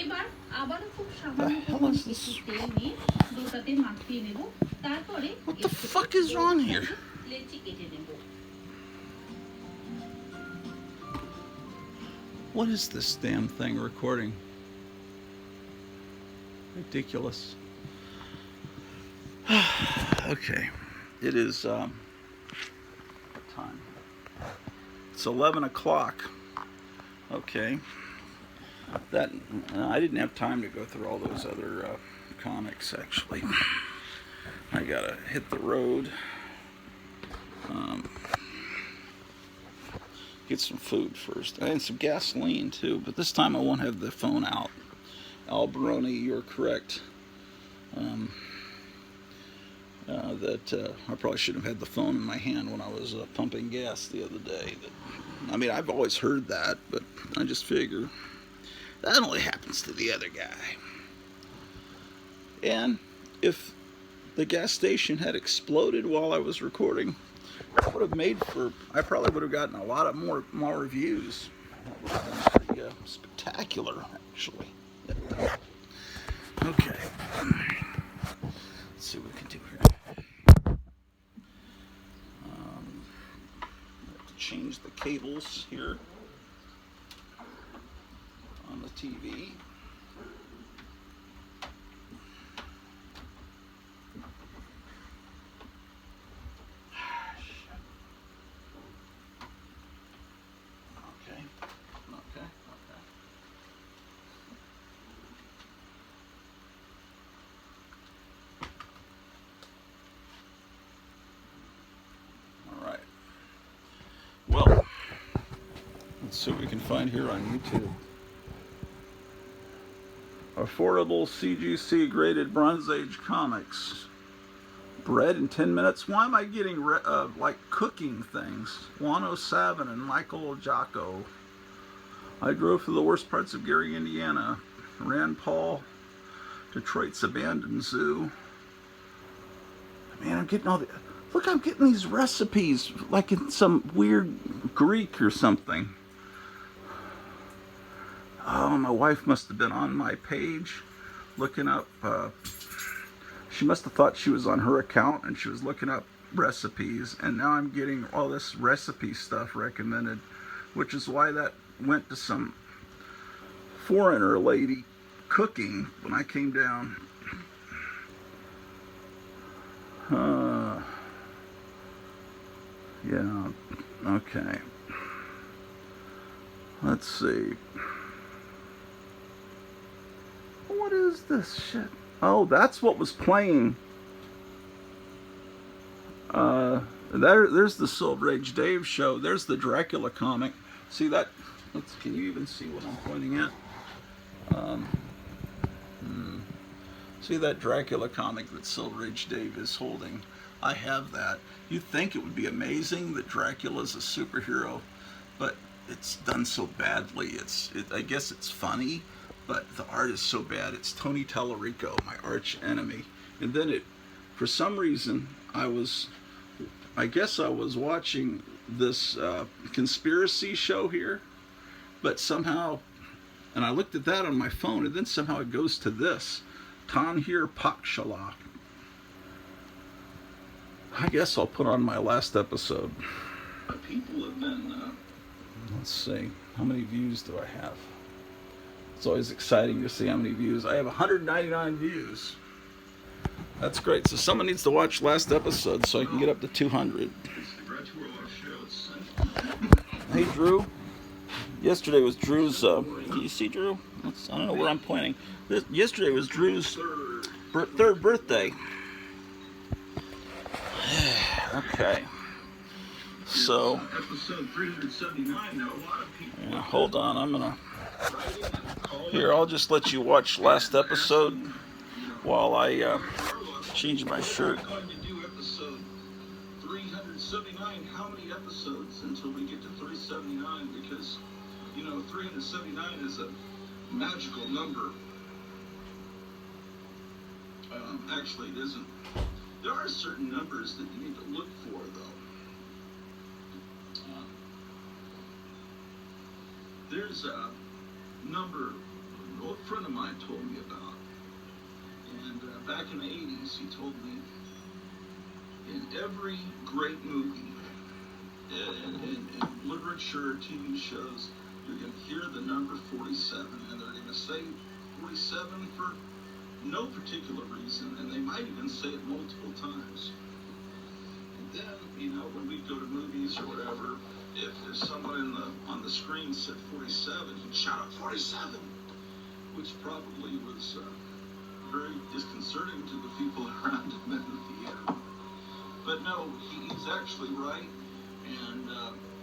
এবার আবারও খুব The সামান্য hell পরিমাণে is this? একটু তেল নিয়ে ডোটাতে মাখিয়ে নেব। তারপরে What এর the থেকে fuck is বড় on সাইজের here? লেচি কেটে নেব। What is this damn thing recording? Ridiculous. Okay. It is, what time? It's 11 o'clock. Okay. That, I didn't have time to go through all those other comics, actually. I gotta hit the road. Get some food first. And some gasoline, too. But this time I won't have the phone out. Al Baroni, you're correct. I probably shouldn't have had the phone in my hand when I was pumping gas the other day. I mean, I've always heard that, but I just figure that only happens to the other guy. And if the gas station had exploded while I was recording, that would have made for, I probably would have gotten a lot of more reviews. That would have been pretty spectacular, actually. Okay. Let's see what we can do here. I have to change the cables here on the TV. Okay. All right. Well, let's see what we can find here on YouTube. Affordable CGC graded Bronze Age comics. Bread in 10 minutes. Why am I getting like cooking things? 107 and Michael Jocko. I drove through the worst parts of Gary, Indiana. Rand Paul, Detroit's abandoned zoo. Man, I'm getting all the... Look, I'm getting these recipes like in some weird Greek or something. Oh, my wife must have been on my page looking up... she must have thought she was on her account and she was looking up recipes. And now I'm getting all this recipe stuff recommended, which is why that went to some foreigner lady cooking when I came down. Yeah, okay. Let's see. What is this shit? Oh, that's what was playing. There's the Silver Age Dave show. There's the Dracula comic. See that? Can you even see what I'm pointing at? See that Dracula comic that Silver Age Dave is holding? I have that. You'd think it would be amazing that Dracula's a superhero, but it's done so badly. I guess it's funny, but the art is so bad. It's Tony Tallarico, my arch enemy. And then for some reason, I guess I was watching this conspiracy show here, but somehow, and I looked at that on my phone, and then somehow it goes to this, Tanhir Pakshala. I guess I'll put on my last episode. People have been, let's see, how many views do I have? It's always exciting to see how many views. I have 199 views. That's great. So someone needs to watch last episode so I can get up to 200. Hey, Drew. Yesterday was Drew's, can you see Drew? I don't know where I'm pointing. Yesterday was Drew's third birthday. Okay. So, Episode 379, though, a lot of people... yeah, hold on, I'll just let you watch last episode while I change my shirt. We're going to do episode 379. How many episodes until we get to 379? Because, 379 is a magical number. Actually, it isn't. There are certain numbers that you need to look for, though. There's a number friend of mine told me about. And back in the 80s, he told me in every great movie, in literature, TV shows, you're going to hear the number 47, and they're going to say 47 for no particular reason, and they might even say it multiple times. And then, you know, when we go to movies or whatever, if someone on the screen said 47, he'd shout out 47, which probably was very disconcerting to the people around him in the theater. But no, he's actually right, and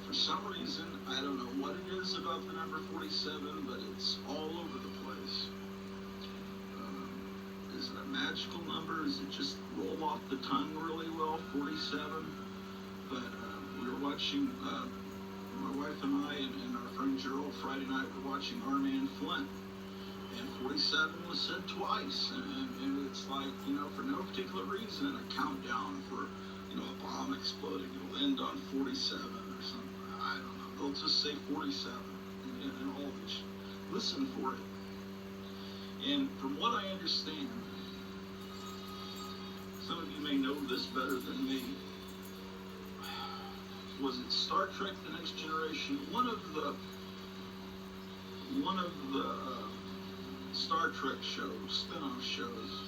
for some reason, I don't know what it is about the number 47, but it's all over the place. Is it a magical number? Is it just roll off the tongue really well, 47? But we were watching, my wife and I and our friend Gerald Friday night were watching Our Man Flint, and 47 was said twice, and it's like, you know, for no particular reason, a countdown for, you know, a bomb exploding, it'll end on 47 or something. I don't know. They'll just say 47 and all this. Listen for it. And from what I understand, some of you may know this better than me. Was it Star Trek: The Next Generation? One of the Star Trek shows, spin-off shows,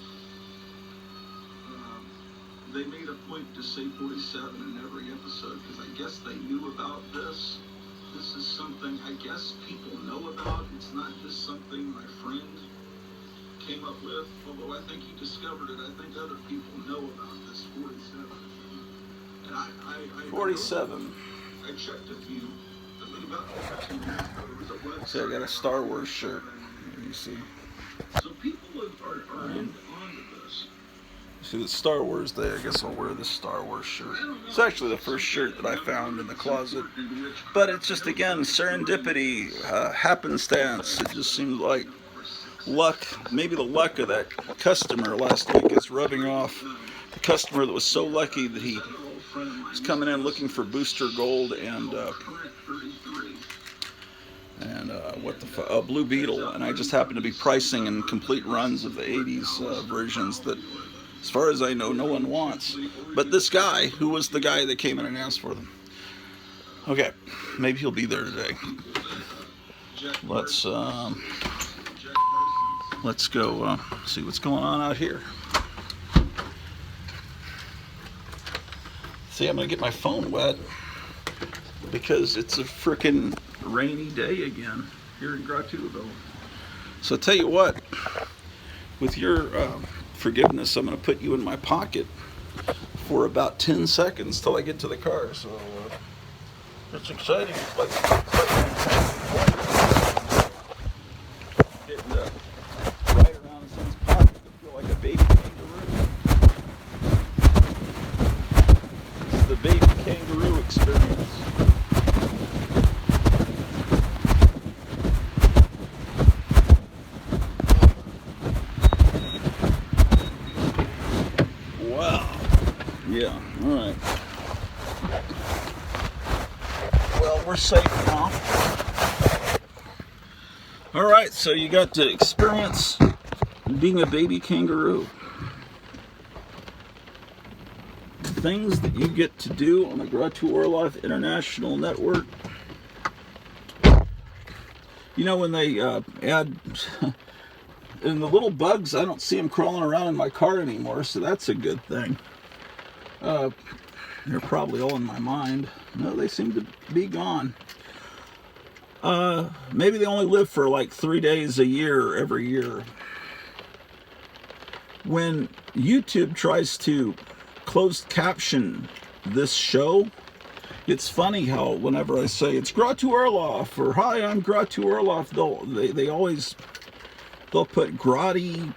they made a point to say 47 in every episode because I guess they knew about this. This is something I guess people know about. It's not just something my friend came up with, although I think he discovered it. I think other people know about this 47. And I 47. I checked a few. I mean, about 15 minutes ago, there was a website. See, I got a Star Wars shirt. You see. So people are onto this. See the Star Wars Day. I guess I'll wear this Star Wars shirt. It's actually the first shirt that I found in the closet. But it's just, again, serendipity, happenstance. It just seemed like luck. Maybe the luck of that customer last week is rubbing off. The customer that was so lucky that he was coming in looking for Booster Gold and Blue Beetle, and I just happened to be pricing in complete runs of the 80s versions that, as far as I know, no one wants. But this guy, who was the guy that came in and asked for them. Okay, maybe he'll be there today. Let's go see what's going on out here. See, I'm gonna get my phone wet because it's a frickin' rainy day again here in Grotuville. So tell you what, with your forgiveness, I'm gonna put you in my pocket for about 10 seconds till I get to the car. So it's exciting. It's like getting right around someone's pocket to feel like a baby kangaroo. This is the baby kangaroo experience. Yeah, all right. Well, we're safe now. All right, so you got to experience being a baby kangaroo. Things that you get to do on the Gratu Orloff International Network. You know, when they add... and the little bugs, I don't see them crawling around in my car anymore, so that's a good thing. They're probably all in my mind. No, they seem to be gone. Maybe they only live for like 3 days a year, every year. When YouTube tries to closed caption this show, it's funny how whenever I say it's Gratu Orloff or hi, I'm Gratu Orloff, they'll put Grotty.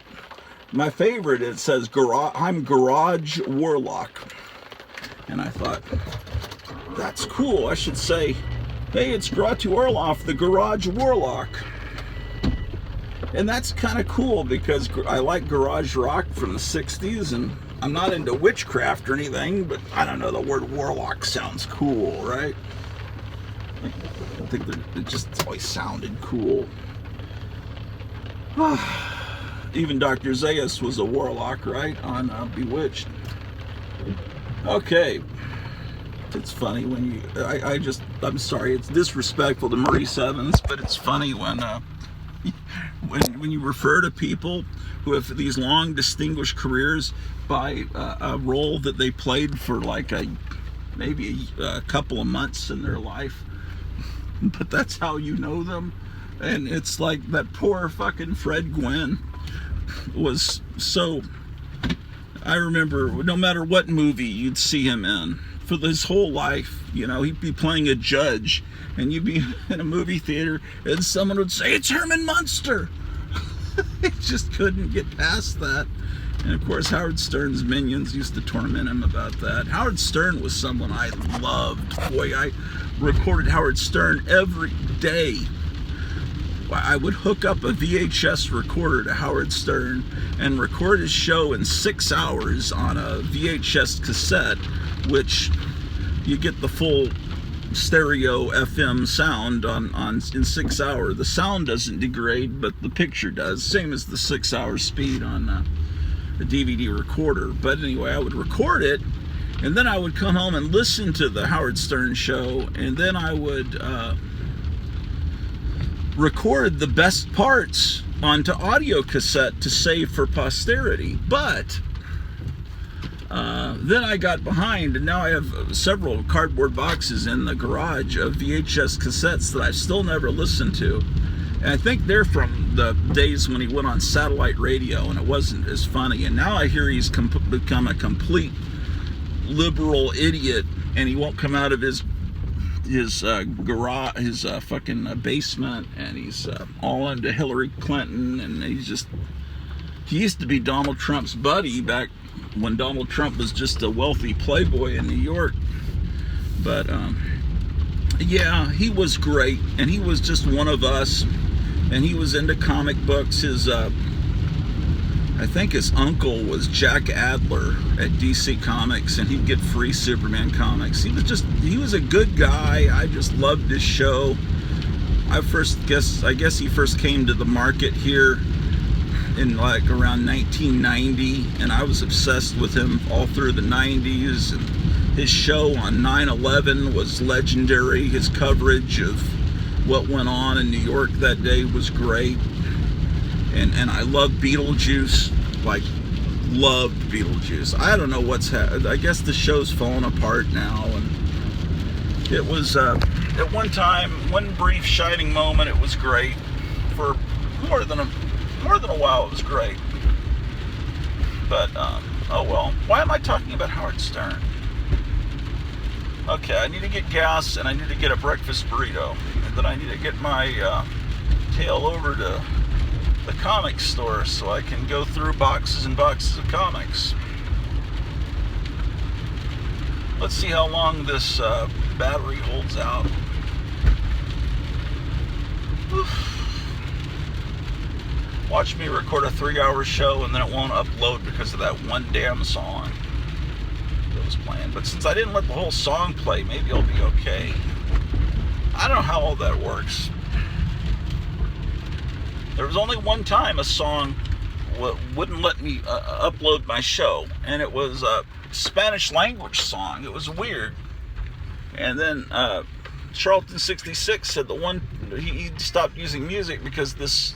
My favorite, it says I'm Garage Warlock. And I thought, that's cool. I should say, hey, it's Gratu Orloff, the Garage Warlock. And that's kind of cool because I like garage rock from the 60s, and I'm not into witchcraft or anything, but I don't know, the word warlock sounds cool, right? I think it just always sounded cool. Even Dr. Zaius was a warlock, right? On Bewitched. Okay. It's funny when you... I'm sorry, it's disrespectful to Maurice Evans, but it's funny when you refer to people who have these long, distinguished careers by a role that they played for like maybe a couple of months in their life. But that's how you know them. And it's like that poor fucking Fred Gwynn was so... I remember no matter what movie you'd see him in for his whole life, you know, he'd be playing a judge and you'd be in a movie theater and someone would say, "It's Herman Munster." He just couldn't get past that. And of course, Howard Stern's minions used to torment him about that. Howard Stern was someone I loved. Boy, I recorded Howard Stern every day. I would hook up a VHS recorder to Howard Stern and record his show in 6 hours on a VHS cassette, which you get the full stereo FM sound in 6 hours. The sound doesn't degrade, but the picture does. Same as the 6 hour speed on a DVD recorder. But anyway, I would record it, and then I would come home and listen to the Howard Stern show, and then I would record the best parts onto audio cassette to save for posterity. But then I got behind, and now I have several cardboard boxes in the garage of VHS cassettes that I've still never listened to. And I think they're from the days when he went on satellite radio and it wasn't as funny. And now I hear he's become a complete liberal idiot, and he won't come out of his garage, his fucking basement, and he's all into Hillary Clinton, and he used to be Donald Trump's buddy back when Donald Trump was just a wealthy playboy in New York. But yeah, he was great, and he was just one of us, and he was into comic books. His I think his uncle was Jack Adler at DC Comics, and he'd get free Superman comics. He was a good guy. I just loved his show. I guess he first came to the market here in like around 1990, and I was obsessed with him all through the 90s. And his show on 9/11 was legendary. His coverage of what went on in New York that day was great. And I love Beetlejuice, like loved Beetlejuice. I don't know what's happened. I guess the show's falling apart now, and it was at one time, one brief shining moment, it was great. For more than a while, it was great. But oh well. Why am I talking about Howard Stern? Okay, I need to get gas, and I need to get a breakfast burrito, and then I need to get my tail over to the comic store so I can go through boxes and boxes of comics. Let's see how long this battery holds out. Watch me record a 3-hour show and then it won't upload because of that one damn song that was playing. But since I didn't let the whole song play, maybe I'll be okay. I don't know how all that works. There was only one time a song wouldn't let me upload my show, and it was a Spanish language song. It was weird. And then Charlton 66 said he stopped using music because this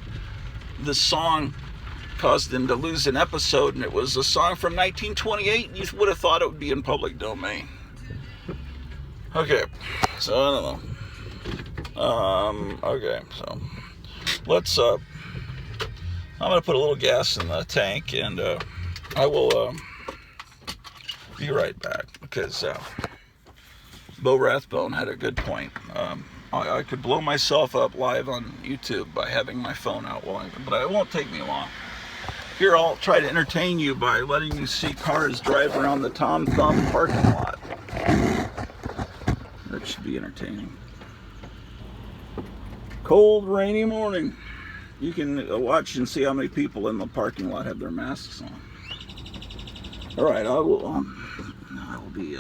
song caused him to lose an episode, and it was a song from 1928, and you would have thought it would be in public domain. Okay, so I don't know. Okay, so let's I'm gonna put a little gas in the tank, and I will be right back, because Bo Rathbone had a good point. I could blow myself up live on YouTube by having my phone out but it won't take me long. Here, I'll try to entertain you by letting you see cars drive around the Tom Thumb parking lot. That should be entertaining. Cold, rainy morning. You can watch and see how many people in the parking lot have their masks on. All right, I will be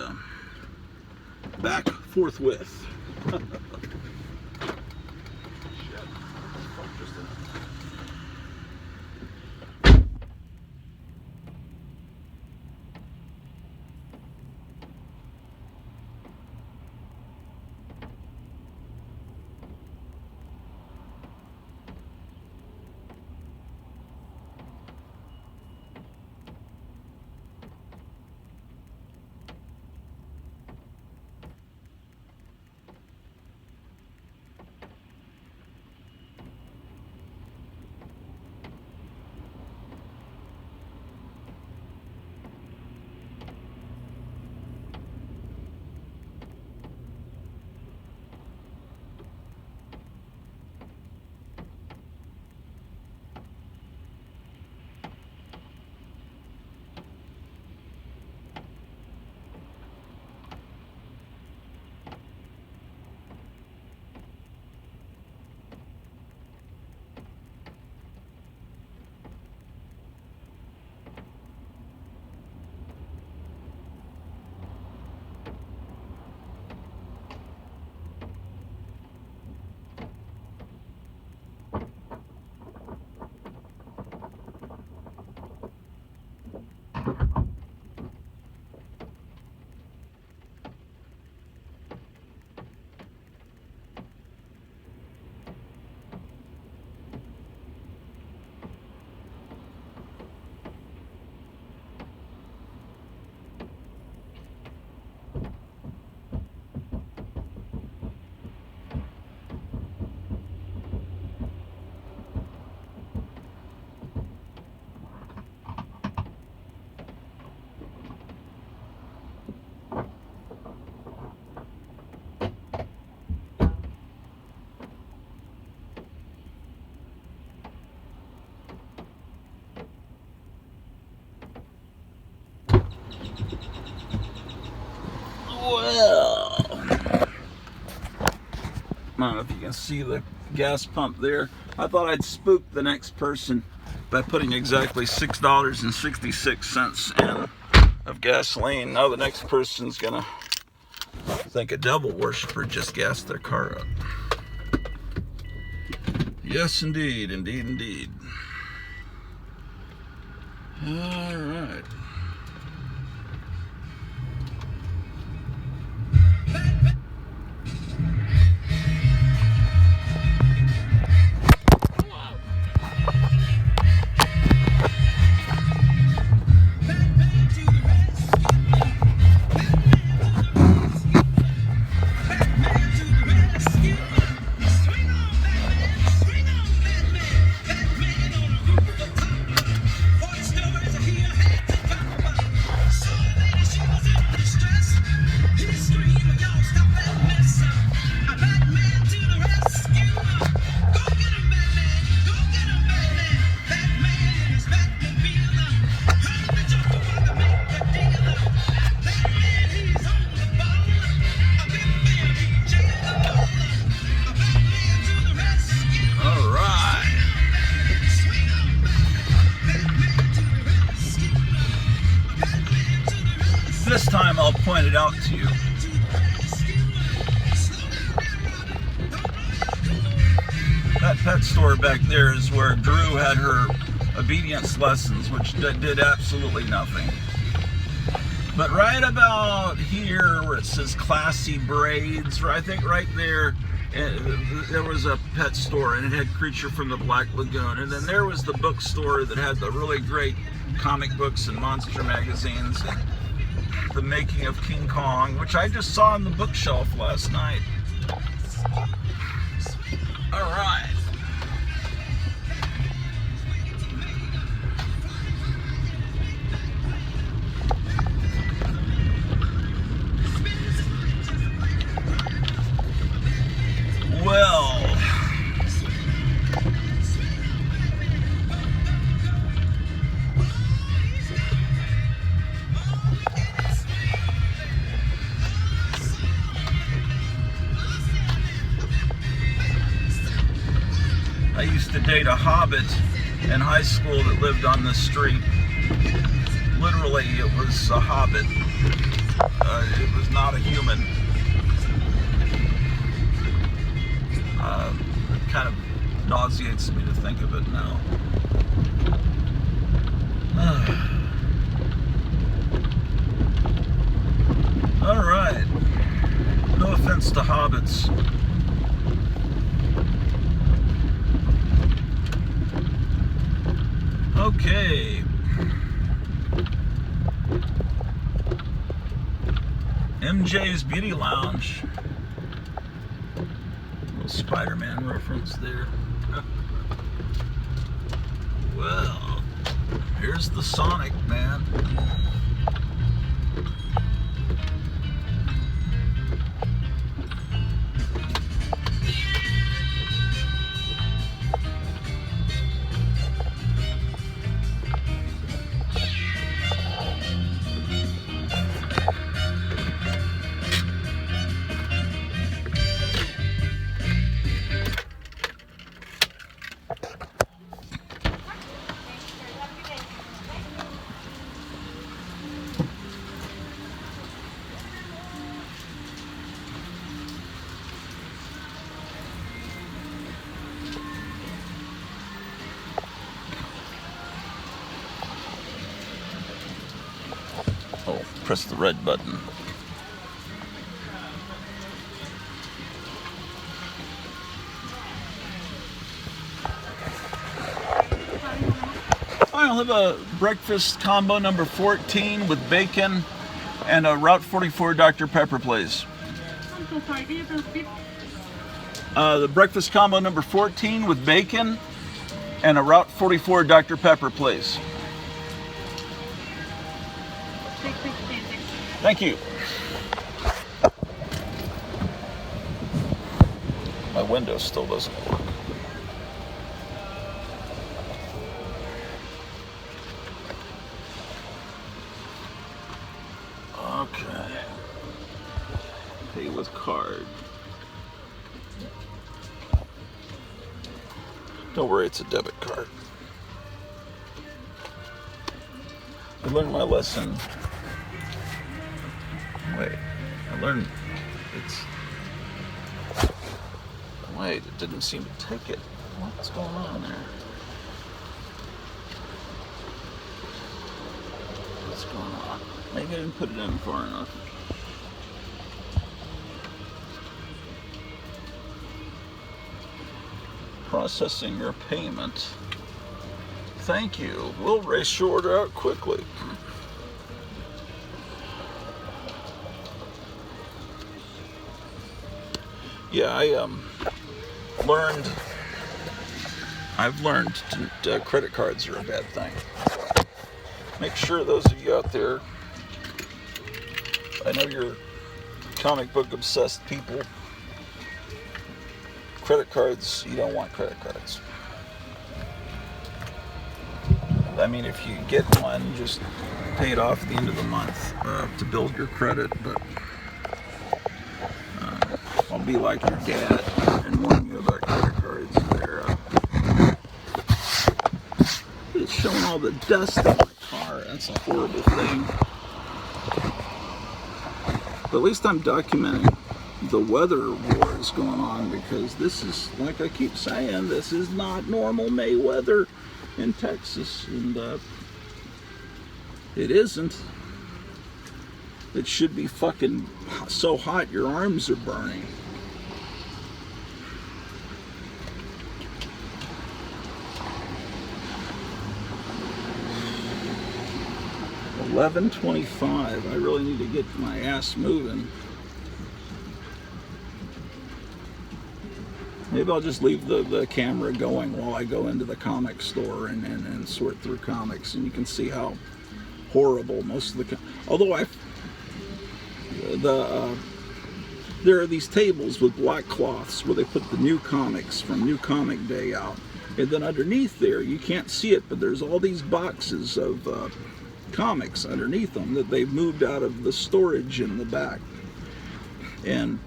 back forthwith. I don't know if you can see the gas pump there. I thought I'd spook the next person by putting exactly $6.66 in of gasoline. Now the next person's gonna think a devil worshiper just gassed their car up. Yes, indeed, indeed, indeed. All right. This time I'll point it out to you. That pet store back there is where Drew had her obedience lessons, which did absolutely nothing. But right about here where it says Classy Braids, I think right there, there was a pet store and it had Creature from the Black Lagoon. And then there was the bookstore that had the really great comic books and monster magazines and The Making of King Kong, which I just saw on the bookshelf last night. All right. Well, I used to date a hobbit in high school that lived on this street. Literally, it was a hobbit. It was not a human. It kind of nauseates me to think of it now. All right. No offense to hobbits. Okay. MJ's Beauty Lounge. Little Spider-Man reference there. Well, here's the Sonic Man. Oh, press the red button. I'll have a breakfast combo number 14 with bacon and a Route 44 Dr. Pepper, please. I'm so sorry, can you repeat? The breakfast combo number 14 with bacon and a Route 44 Dr. Pepper, please. Thank you. My window still doesn't work. Okay. Pay with card. Don't worry, it's a debit card. I learned my lesson. Wait, I learned it's... Wait, it didn't seem to take it. What's going on there? What's going on? Maybe I didn't put it in far enough. Processing your payment. Thank you. We'll race your order out quickly. Yeah, I've learned credit cards are a bad thing. Make sure those of you out there, I know you're comic book obsessed people. Credit cards, you don't want credit cards. I mean, if you get one, just pay it off at the end of the month to build your credit, but I'll be like your dad and warn you about credit cards. It's showing all the dust in my car. That's a horrible thing. But at least I'm documenting the weather wars going on, because this is, like I keep saying, this is not normal May weather in Texas, and it isn't. It should be fucking so hot your arms are burning. $11:25. I really need to get my ass moving. Maybe I'll just leave the camera going while I go into the comic store and sort through comics, and you can see how horrible most of the... Although there are these tables with black cloths where they put the new comics from New Comic Day out, and then underneath there, you can't see it, but there's all these boxes of comics underneath them that they've moved out of the storage in the back. And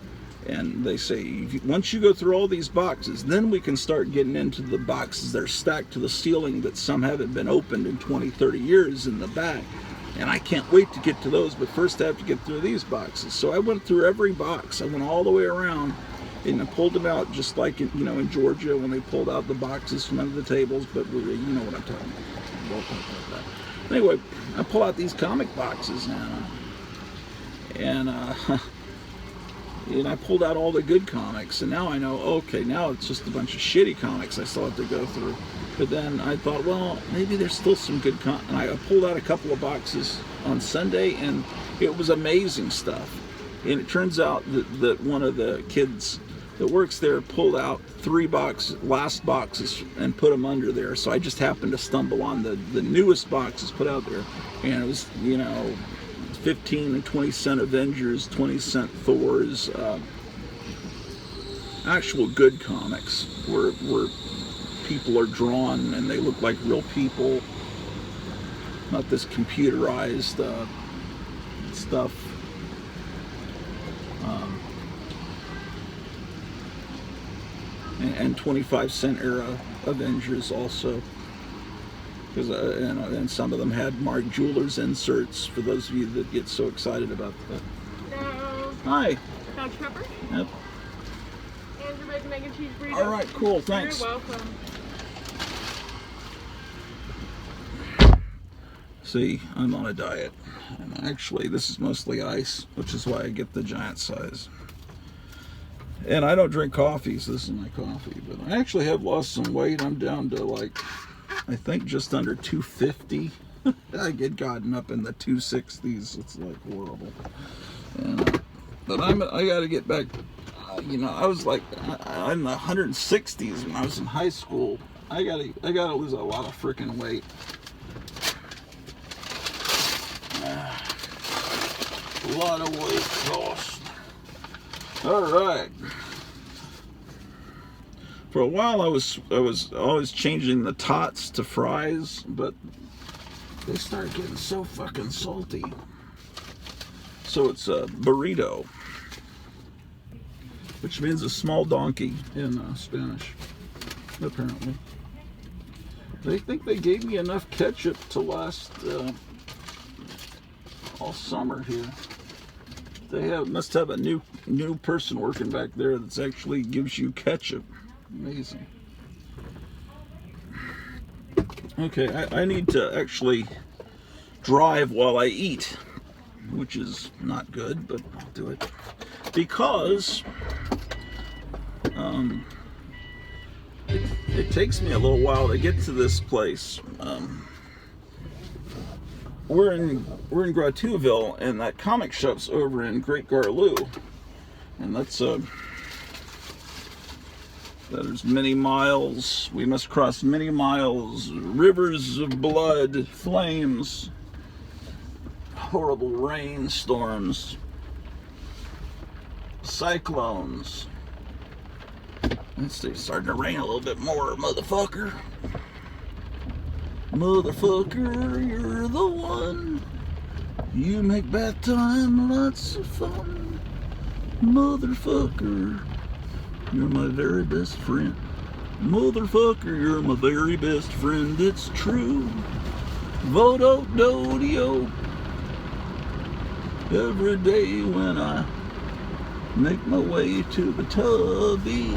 they say, once you go through all these boxes, then we can start getting into the boxes that are stacked to the ceiling that some haven't been opened in 20, 30 years in the back. And I can't wait to get to those, but first I have to get through these boxes. So I went through every box. I went all the way around, and I pulled them out just like, in Georgia when they pulled out the boxes from under the tables, but you know what I'm talking about. We'll talk about that. Anyway, I pull out these comic boxes now, and I pulled out all the good comics, and now I know, okay, now it's just a bunch of shitty comics I still have to go through. But then I thought, well, maybe there's still some good and I pulled out a couple of boxes on Sunday, and it was amazing stuff. And it turns out that one of the kids that works there pulled out 3 last boxes and put them under there. So I just happened to stumble on the newest boxes put out there, and it was, 15 and 20 cent Avengers, 20 cent Thors, actual good comics where people are drawn and they look like real people, not this computerized stuff. And 25-cent era Avengers also. Because and some of them had Mark Jeweller's inserts, for those of you that get so excited about that. Hello. Hi. Dr. Pepper? Yep. And your bacon, egg, and cheese burrito. All right, cool, thanks. You're welcome. See, I'm on a diet. And actually, this is mostly ice, which is why I get the giant size. And I don't drink coffee, so this is my coffee. But I actually have lost some weight. I'm down to I think just under 250. I get gotten up in the 260s. It's horrible. And, but I got to get back. I was in the 160s when I was in high school. I gotta lose a lot of freaking weight. A lot of weight lost. All right. For a while, I was always changing the tots to fries, but they started getting so fucking salty. So it's a burrito, which means a small donkey in Spanish, apparently. They think they gave me enough ketchup to last all summer here. They must have a new person working back there that actually gives you ketchup. Amazing. Okay, I need to actually drive while I eat, which is not good, but I'll do it because it takes me a little while to get to this place. We're in Gratouville, and that comic shop's over in Great Garlou, and that's there's many miles. We must cross many miles, rivers of blood, flames, horrible rainstorms, cyclones. It's starting to rain a little bit more, motherfucker. Motherfucker, you're the one. You make bath time lots of fun. Motherfucker, you're my very best friend. Motherfucker, you're my very best friend. It's true. Vodo dodio. Every day when I make my way to the tubby,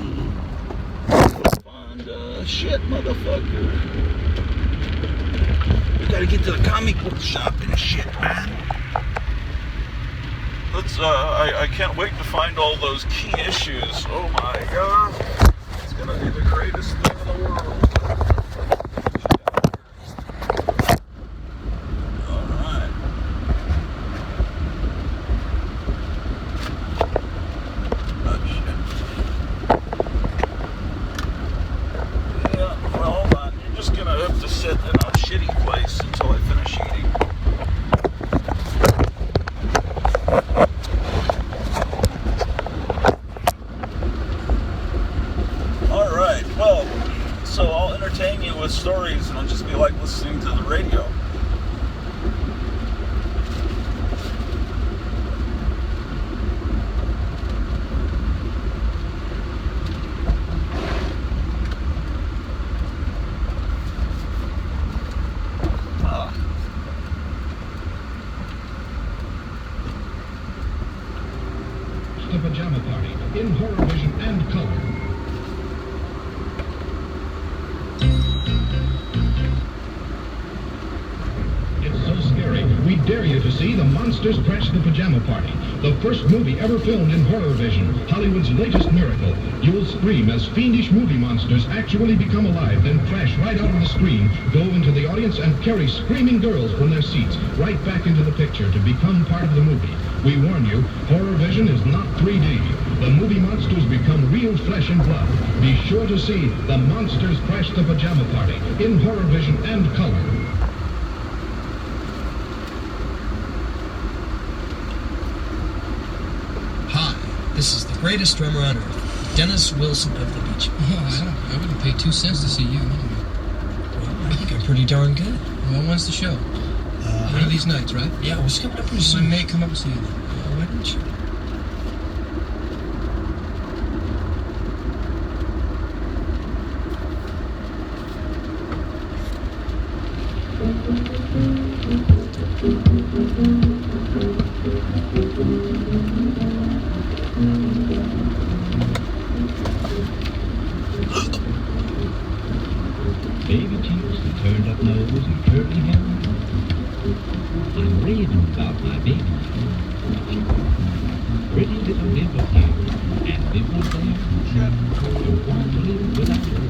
find a shit, motherfucker. We gotta get to the comic book shop and shit, man. I can't wait to find all those key issues. Oh my god. It's gonna be the greatest thing in the world. Alright. Oh shit. Yeah, well, hold on. You're just gonna have to sit in a shitty place until I finish eating. So I'll entertain you with stories, and it'll just be like listening to the radio. The Pajama Party in Horror Vision and color. We dare you to see The Monsters Crash the Pajama Party, the first movie ever filmed in Horror Vision, Hollywood's latest miracle. You'll scream as fiendish movie monsters actually become alive, then crash right out on the screen, go into the audience, and carry screaming girls from their seats right back into the picture to become part of the movie. We warn you, Horror Vision is not 3D. The movie monsters become real flesh and blood. Be sure to see The Monsters Crash the Pajama Party in Horror Vision and color. This is the greatest drummer on earth, Dennis Wilson of the Beach Boys. Oh, I wouldn't pay 2 cents to see you. Well, I think I'm pretty darn good. Well, when's the show? One of these nights, right? Yeah, well, it's coming up pretty I soon. may come up and see you then. Why don't you? Baby cheeks and turned up nose and curly hair. I'm raving about my baby. Pretty little nibble here and nibble there. Don't want to live without her.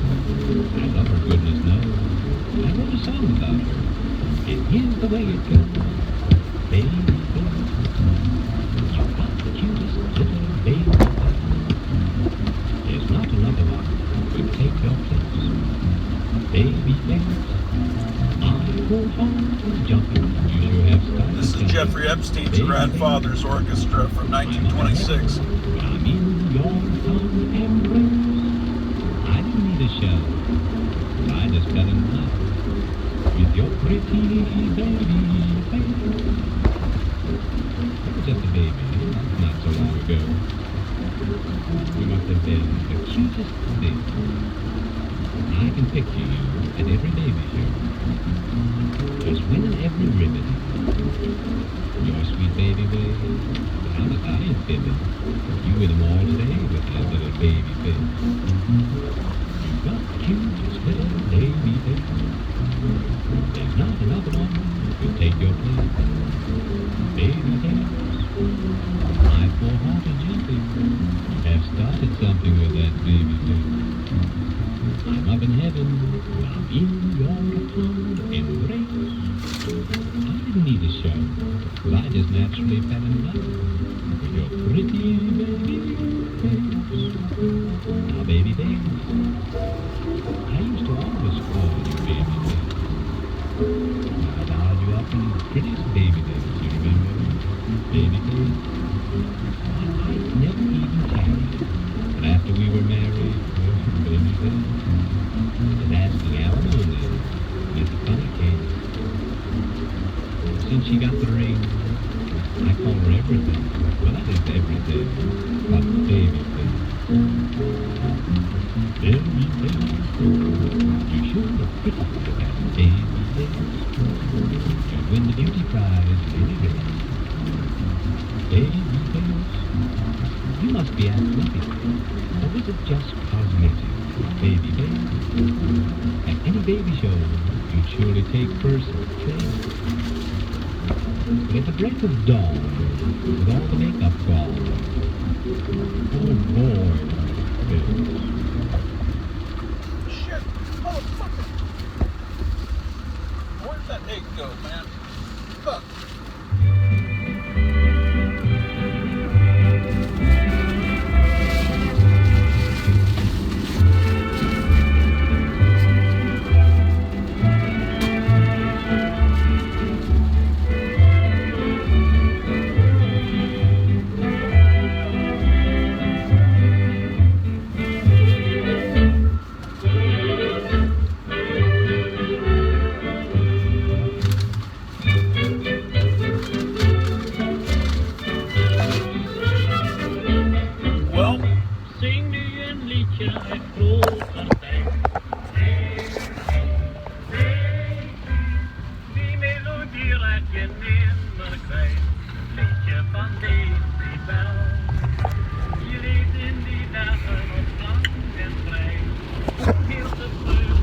I love her, goodness knows. I wrote a song about her, and here's the way it goes. Baby girl, you've got the cutest little baby girl. There's not another one who'd take your place. Baby face, I won't always jumping. You sure have style. This is Jeffrey Epstein's Grandfather's Orchestra from 1926. I'm in your fond embrace. I don't need a show. I just fell in love with your pretty baby face. I was just a baby not so long ago. You must have been the cutest thing. I can picture you at every baby show, just winning every ribbon. Your sweet baby babe, but I ain't fibbing. You win them all today with that little baby face. You got the cutest little baby face. There's not another one who can take your place. Baby face, my poor hearted gypsy have started something with that baby face. I'm up in heaven, I'm in your fond embrace. I didn't need a show, well, I just naturally fell in love with your pretty baby face. Now, baby face, I used to always call you baby face. I dialed you up in the prettiest baby face, you remember? Baby face. I never even tarried, but after we were married, baby face, just asking alimony. It's a funny case. Since she got the ring, I call her everything. Well, that is everything but baby face. Baby face, you sure look pretty with that baby face. You'd win the beauty prize any day. Baby face, you must be athletic, or is it just cosmetic? Baby face, at any baby show, you'd surely take first place. But at the break of dawn, with all the makeup gone, oh boy, face. Shit, motherfucker. Where'd that egg go, man? Fuck.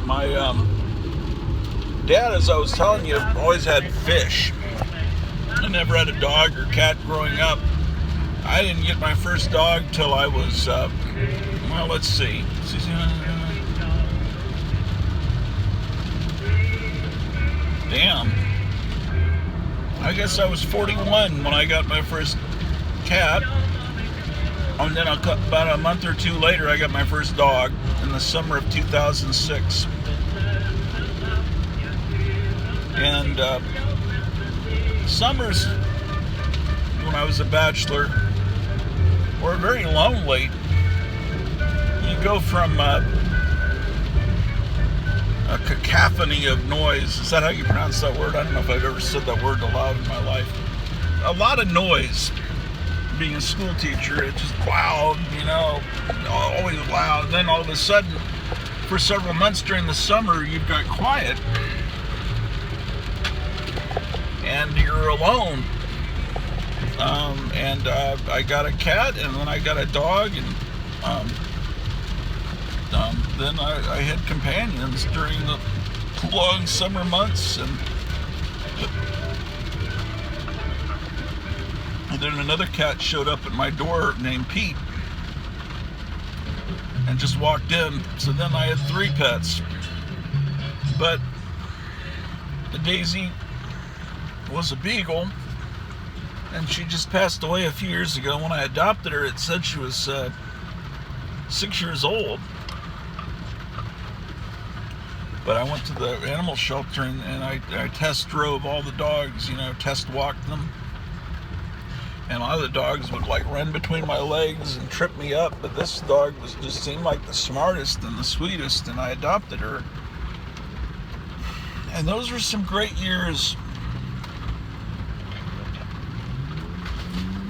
My dad, as I was telling you, always had fish. I never had a dog or cat growing up. I didn't get my first dog till I was, well, let's see. Damn. I guess I was 41 when I got my first cat. And then about a month or two later, I got my first dog in the summer of 2006. And summers, when I was a bachelor, were very lonely. You go from a cacophony of noise. Is that how you pronounce that word? I don't know if I've ever said that word aloud in my life. A lot of noise. Being a school teacher, it's just loud, you know, always loud. And then all of a sudden, for several months during the summer, you've got quiet. And you're alone. I got a cat, and then I got a dog, and then I had companions during the long summer months, and then another cat showed up at my door named Pete and just walked in. So then I had 3 pets. But Daisy was a beagle, and she just passed away a few years ago. When I adopted her, it said she was 6 years old. But I went to the animal shelter and I test drove all the dogs, you know, test walked them. And a lot of the dogs would like run between my legs and trip me up, but this dog just seemed like the smartest and the sweetest, and I adopted her. And those were some great years.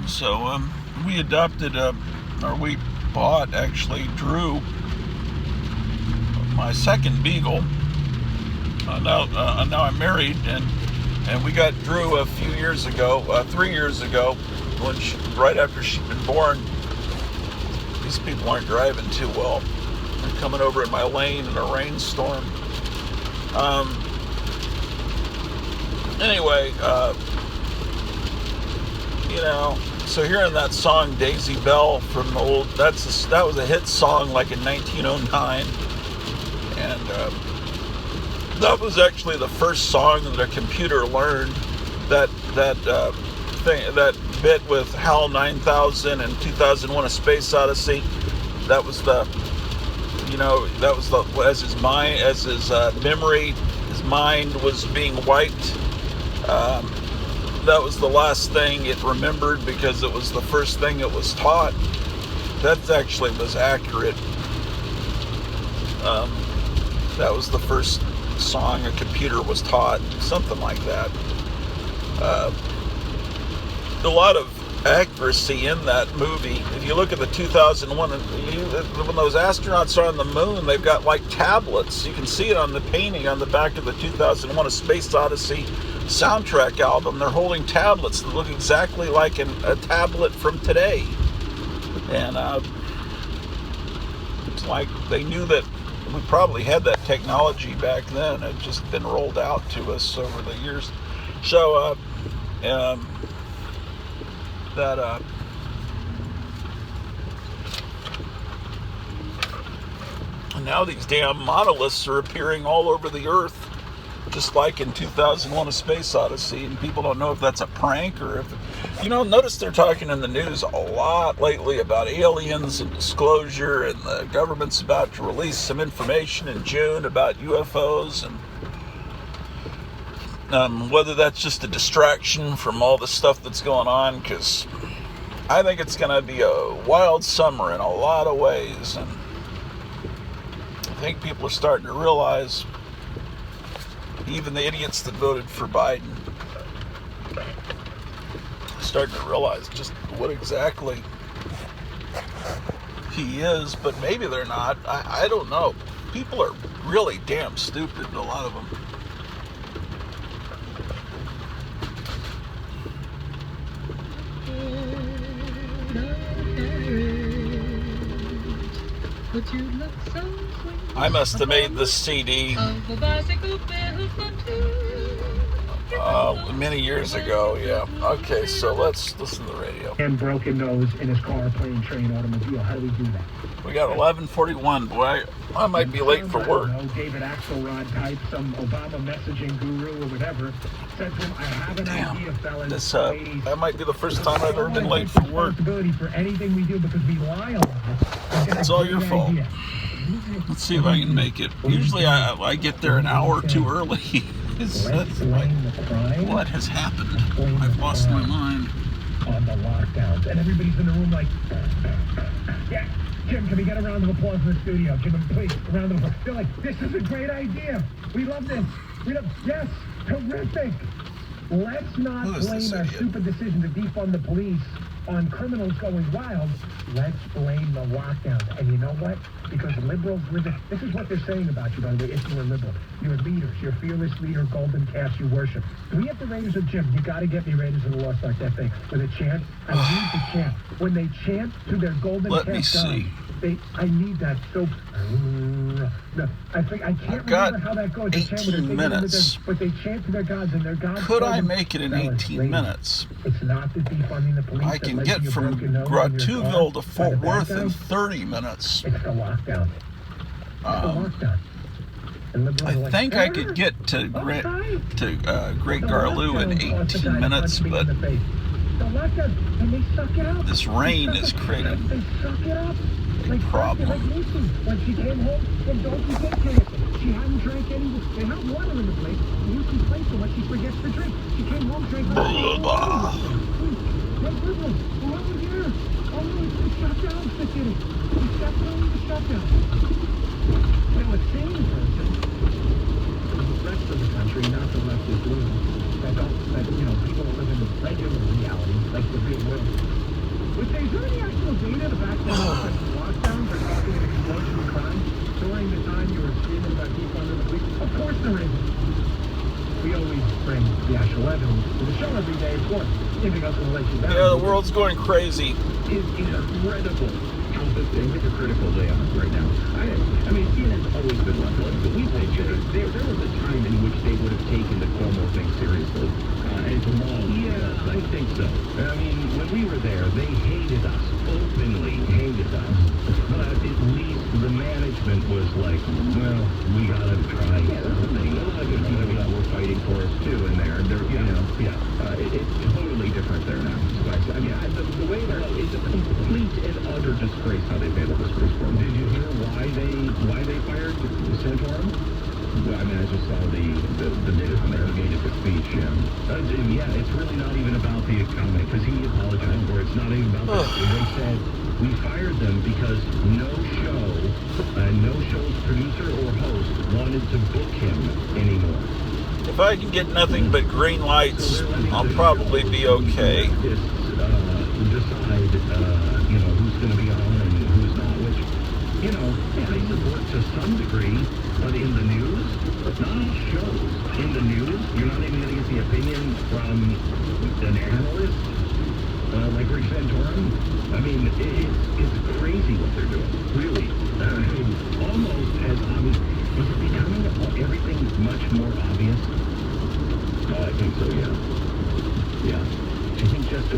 So we adopted or we bought, actually, Drew, my second Beagle. Now I'm married, and we got Drew a few years ago, 3 years ago, when right after she'd been born. These people aren't driving too well. They're coming over in my lane in a rainstorm. Anyway, so hearing that song Daisy Bell from the old, that was a hit song like in 1909, and that was actually the first song that a computer learned. That bit with HAL 9000 and 2001: A Space Odyssey. That was as his memory, his mind was being wiped. That was the last thing it remembered because it was the first thing it was taught. That actually was accurate. That was the first song a computer was taught, something like that. A lot of accuracy in that movie. If you look at the 2001, when those astronauts are on the moon, they've got like tablets. You can see it on the painting on the back of the 2001: A Space Odyssey soundtrack album. They're holding tablets that look exactly like a tablet from today. And it's like they knew that we probably had that technology back then. It just been rolled out to us over the years. So, now these damn monoliths are appearing all over the earth, just like in 2001: A Space Odyssey, and people don't know if that's a prank or if, notice they're talking in the news a lot lately about aliens and disclosure, and the government's about to release some information in June about UFOs, and whether that's just a distraction from all the stuff that's going on, because I think it's going to be a wild summer in a lot of ways, and I think people are starting to realize, even the idiots that voted for Biden, starting to realize just what exactly he is, but maybe they're not. I don't know. People are really damn stupid, a lot of them. I must have made this CD many years ago, yeah. Okay, so let's listen to the radio. And broken nose in his car, plane, train, automobile. How do we do that? We got 11:41. Boy, I might be late for work. David Axelrod type, some Obama messaging guru or whatever, said to him, I have an idea, fellas. That might be the first time I've ever been late for work. Responsibility for anything we do because we lie a lot. It's all your fault. Let's see if I can make it. Usually I get there an hour too early. What has happened? I've lost my mind. On the lockdowns. And everybody's in the room like, yeah, Jim, can we get a round of applause in the studio? Jim, please, a round of applause. They're like, this is a great idea. We love this. Yes, terrific. Let's not blame our stupid decision to defund the police on criminals going wild. Let's blame the lockdown. And you know what? Because liberals, this is what they're saying about you, by the way, if you're a liberal. You're leaders. You're fearless leader, golden calf you worship. Do we have the Raiders of Jim? You got to get me Raiders of the Lost Ark, that thing. With a chant. I need the chant. When they chant to their golden calf God, I need that so... I can't remember how that goes. 18 minutes. But they chant to their gods, and their gods... Could I make it in 18 minutes? It's not the defunding the police. I can get from Grotuville to Fort Worth in 30 minutes. It's the lockdown. I think I could get to Great Garlou in 18 minutes, but this rain is creating a problem. When she came home from Donkey Daycare, she hadn't drank any. They have water in the place. You complain so much she forgets to drink. She came home, drank water. Over here. Oh no, it's the shutdown, Kitty. We stepped on the shutdown. Now a sane person, the rest of the country, not the leftist world, people that live in the regular reality, like the real world. Which is there any actual data to back that up? other reason, we always bring the actual evidence to the show every day, of course. Anything else in relation to that? Yeah, the world's going crazy. Is incredible how hypocritical they are right now. I mean, CNN's always been left-wing, but we think there was a time in which they would have taken the Cuomo thing seriously. And long. Yeah, I think so. I mean, when we were there, they hated us, openly hated us. But at least the management was like, well, we gotta try something. A lot of people were fighting for us too in there. It's totally different there now. I mean, the way it's a complete and utter disgrace how they handled this first form. Did you hear why they fired Santorum? Well, I mean, I just saw the news and they made it the speech. Yeah, it's really not even about the comment because he apologized for it. It's not even about that. They said we fired them because no show's producer or host wanted to book him anymore. If I can get nothing but green lights, I'll probably be okay. Decide, who's going to be on and who's not, which, they support to some degree, but in the news, not all shows. In the news, you're not even going to get the opinion from an analyst, like Rick Santorum. I mean, it's crazy what they're doing, really. Almost as obvious. Is it becoming everything much more obvious? I think so, yeah. Yeah. Do you think just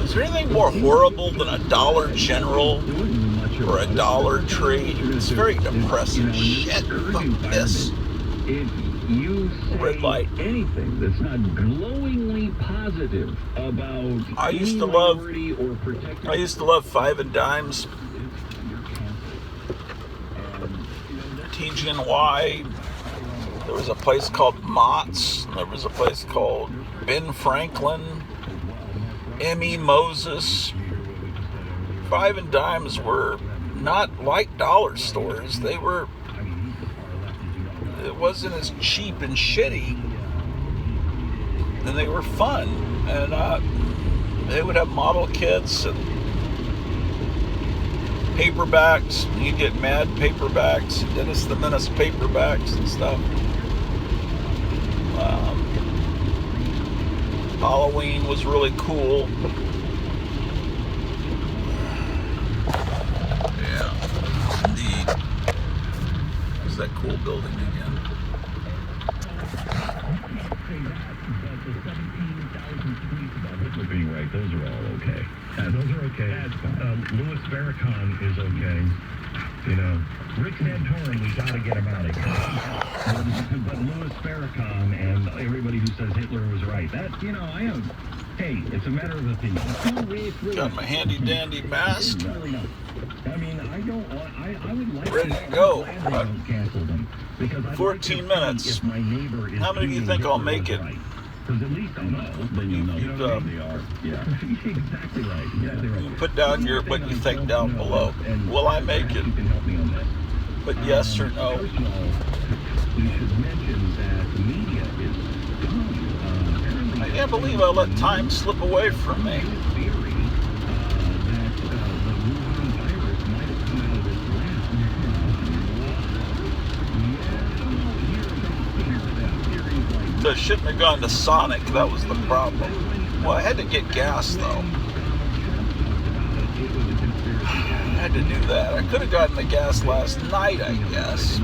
Is there anything more horrible than a Dollar General or a Dollar Tree? It's very depressing. Shit, fuck this. If you Red light. anything that's not glowingly positive about I used to love Five and Dimes, TGNY. There was a place called Mott's. There was a place called Ben Franklin, Emmy Moses. Five and Dimes were not like dollar stores. It wasn't as cheap and shitty, and they were fun. And they would have model kits and paperbacks. You'd get Mad paperbacks, Dennis the Menace paperbacks and stuff. Halloween was really cool. Yeah, indeed. What's that cool building again? being right, those are all okay. Those are okay. Louis Farrakhan is okay. Rick Santorum, we gotta get him out of here. But Louis Farrakhan and everybody who says Hitler was right, hey, it's a matter of opinion. Got my handy dandy mask. Really not. I mean, I would like ready to go. Cancel them because 14 minutes. If my neighbor is how many do you think I'll make it? Because at least I'll know. Then you'll know they are. Yeah. Exactly right. Exactly right. You put down what you think down below. Will I make it? You can help me on this. But yes or no? First of all, we should mention that the media is dumb. I can't believe I let time slip away from me. Theory that the Wuhan virus might have come out of this lab. So I shouldn't have gone to Sonic. That was the problem. Well, I had to get gas though. I had to do that. I could have gotten the gas last night, I guess.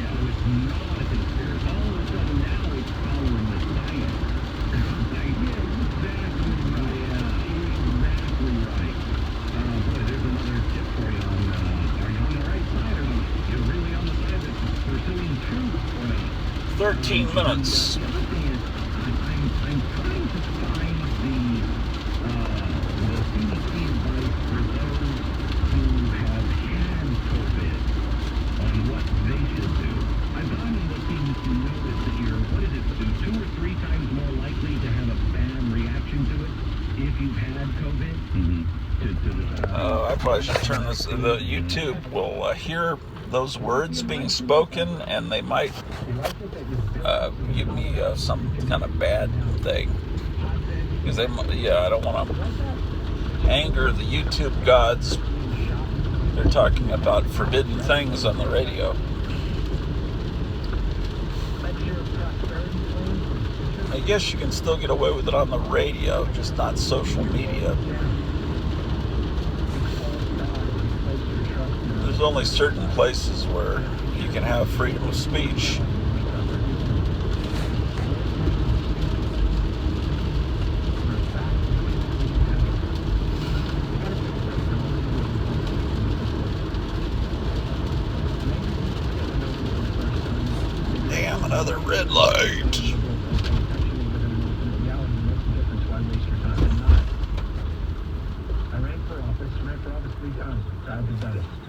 There's another tip for you on, are you on the right side or you're really on the side that's pursuing truth or not? 13 minutes. The other thing is, I'm trying to find the CDC advice for those who have had COVID on what they should do. I've gone looking to notice that you're, 2 or 3 times more likely to have a bad reaction to it if you've had COVID. I probably should turn this. The YouTube will hear those words being spoken, and they might give me some kind of bad thing. Because I don't want to anger the YouTube gods. They're talking about forbidden things on the radio. I guess you can still get away with it on the radio, just not social media. There's only certain places where you can have freedom of speech. Damn, another red light.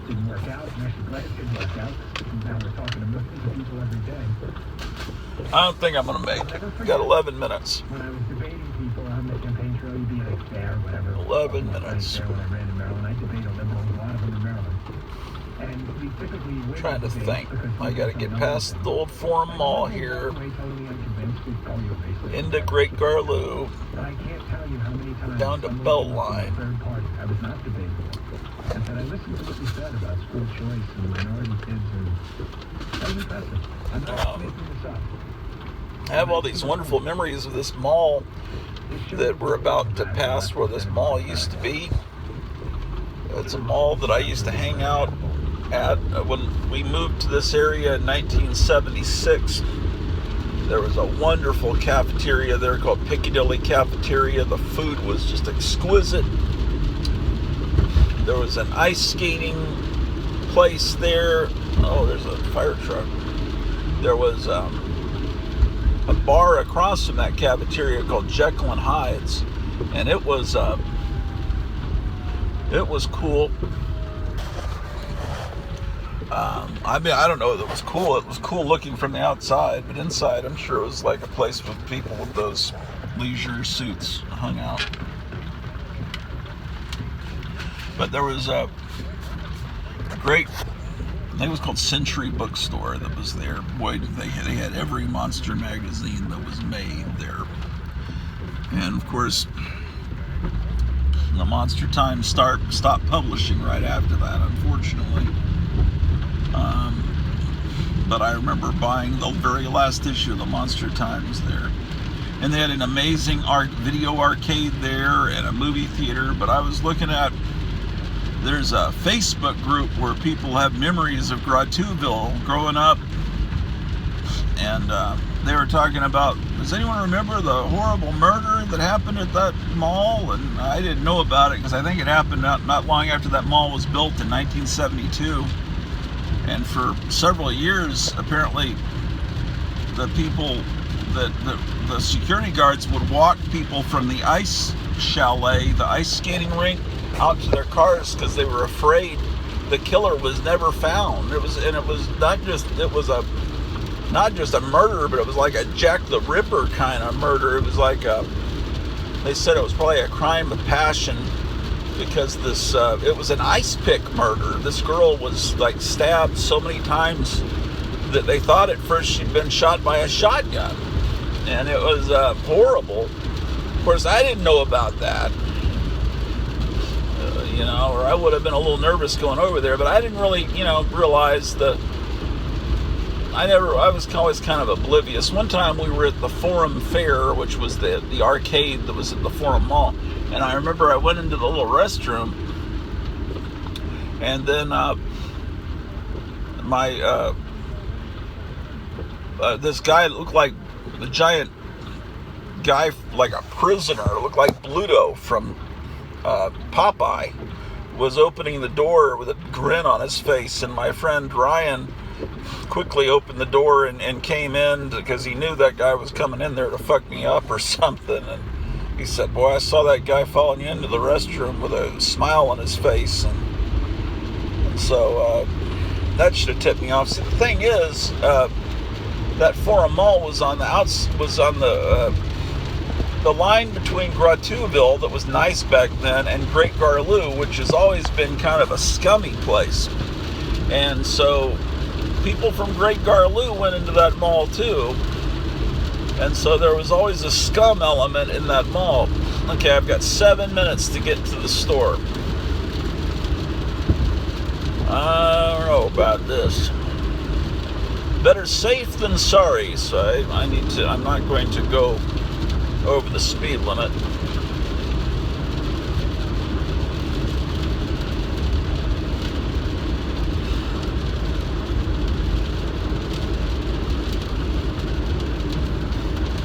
Didn't work out, and I should let it didn't work out. And now we're talking to millions of people every day. I don't think I'm gonna make it. We got 11 minutes. When I was debating people on the campaign trail, you'd be like there, whatever. 11 minutes. There when I ran in Maryland, I debate a liberal, a lot of them in Maryland. And we typically win Trying to debates think. because I gotta get past the old Forum Mall here into Great Garlou, But I can't tell you how many times down to someone Beltline. from a third party, I was not debatable. And then I listened to what you said about school choice and minority kids, and that was impressive. I'm not making this up. I have all these wonderful memories of this mall that we're about to pass where this mall used to be. It's a mall that I used to hang out at when we moved to this area in 1976. There was a wonderful cafeteria there called Piccadilly Cafeteria. The food was just exquisite. There was an ice skating place there. Oh, there's a fire truck. There was a bar across from that cafeteria called Jekyll and Hyde's, and it was cool. I mean, I don't know if it was cool. It was cool looking from the outside, but inside, I'm sure it was like a place with people with those leisure suits hung out. But there was a great, I think it was called Century Bookstore that was there. Boy, they had every monster magazine that was made there. And of course, the Monster Times stopped publishing right after that, unfortunately. But I remember buying the very last issue of the Monster Times there. And they had an amazing video arcade there and a movie theater. But I was looking at, there's a Facebook group where people have memories of Grotuville growing up. And they were talking about, does anyone remember the horrible murder that happened at that mall? And I didn't know about it because I think it happened not long after that mall was built in 1972. And for several years, apparently, the people, the security guards would walk people from the ice chalet, the ice skating rink, out to their cars because they were afraid the killer was never found. It was not just a murder, but it was like a Jack the Ripper kind of murder. It was like they said it was probably a crime of passion. Because it was an ice pick murder. This girl was like stabbed so many times that they thought at first she'd been shot by a shotgun. And it was horrible. Of course, I didn't know about that. Or I would have been a little nervous going over there, but I didn't really, realize that I was always kind of oblivious. One time we were at the Forum Fair, which was the arcade that was at the Forum Mall. And I remember I went into the little restroom, and then this guy looked like the giant guy, like a prisoner, looked like Bluto from Popeye, was opening the door with a grin on his face, and my friend Ryan quickly opened the door and came in because he knew that guy was coming in there to fuck me up or something. And he said, boy, I saw that guy following you into the restroom with a smile on his face. And so that should have tipped me off. See, the thing is, that Forum Mall was on the line between Grotuville, that was nice back then, and Great Garlou, which has always been kind of a scummy place. And so people from Great Garlou went into that mall too. And so there was always a scum element in that mall. Okay, I've got 7 minutes to get to the store. I don't know about this. Better safe than sorry. So I'm not going to go over the speed limit.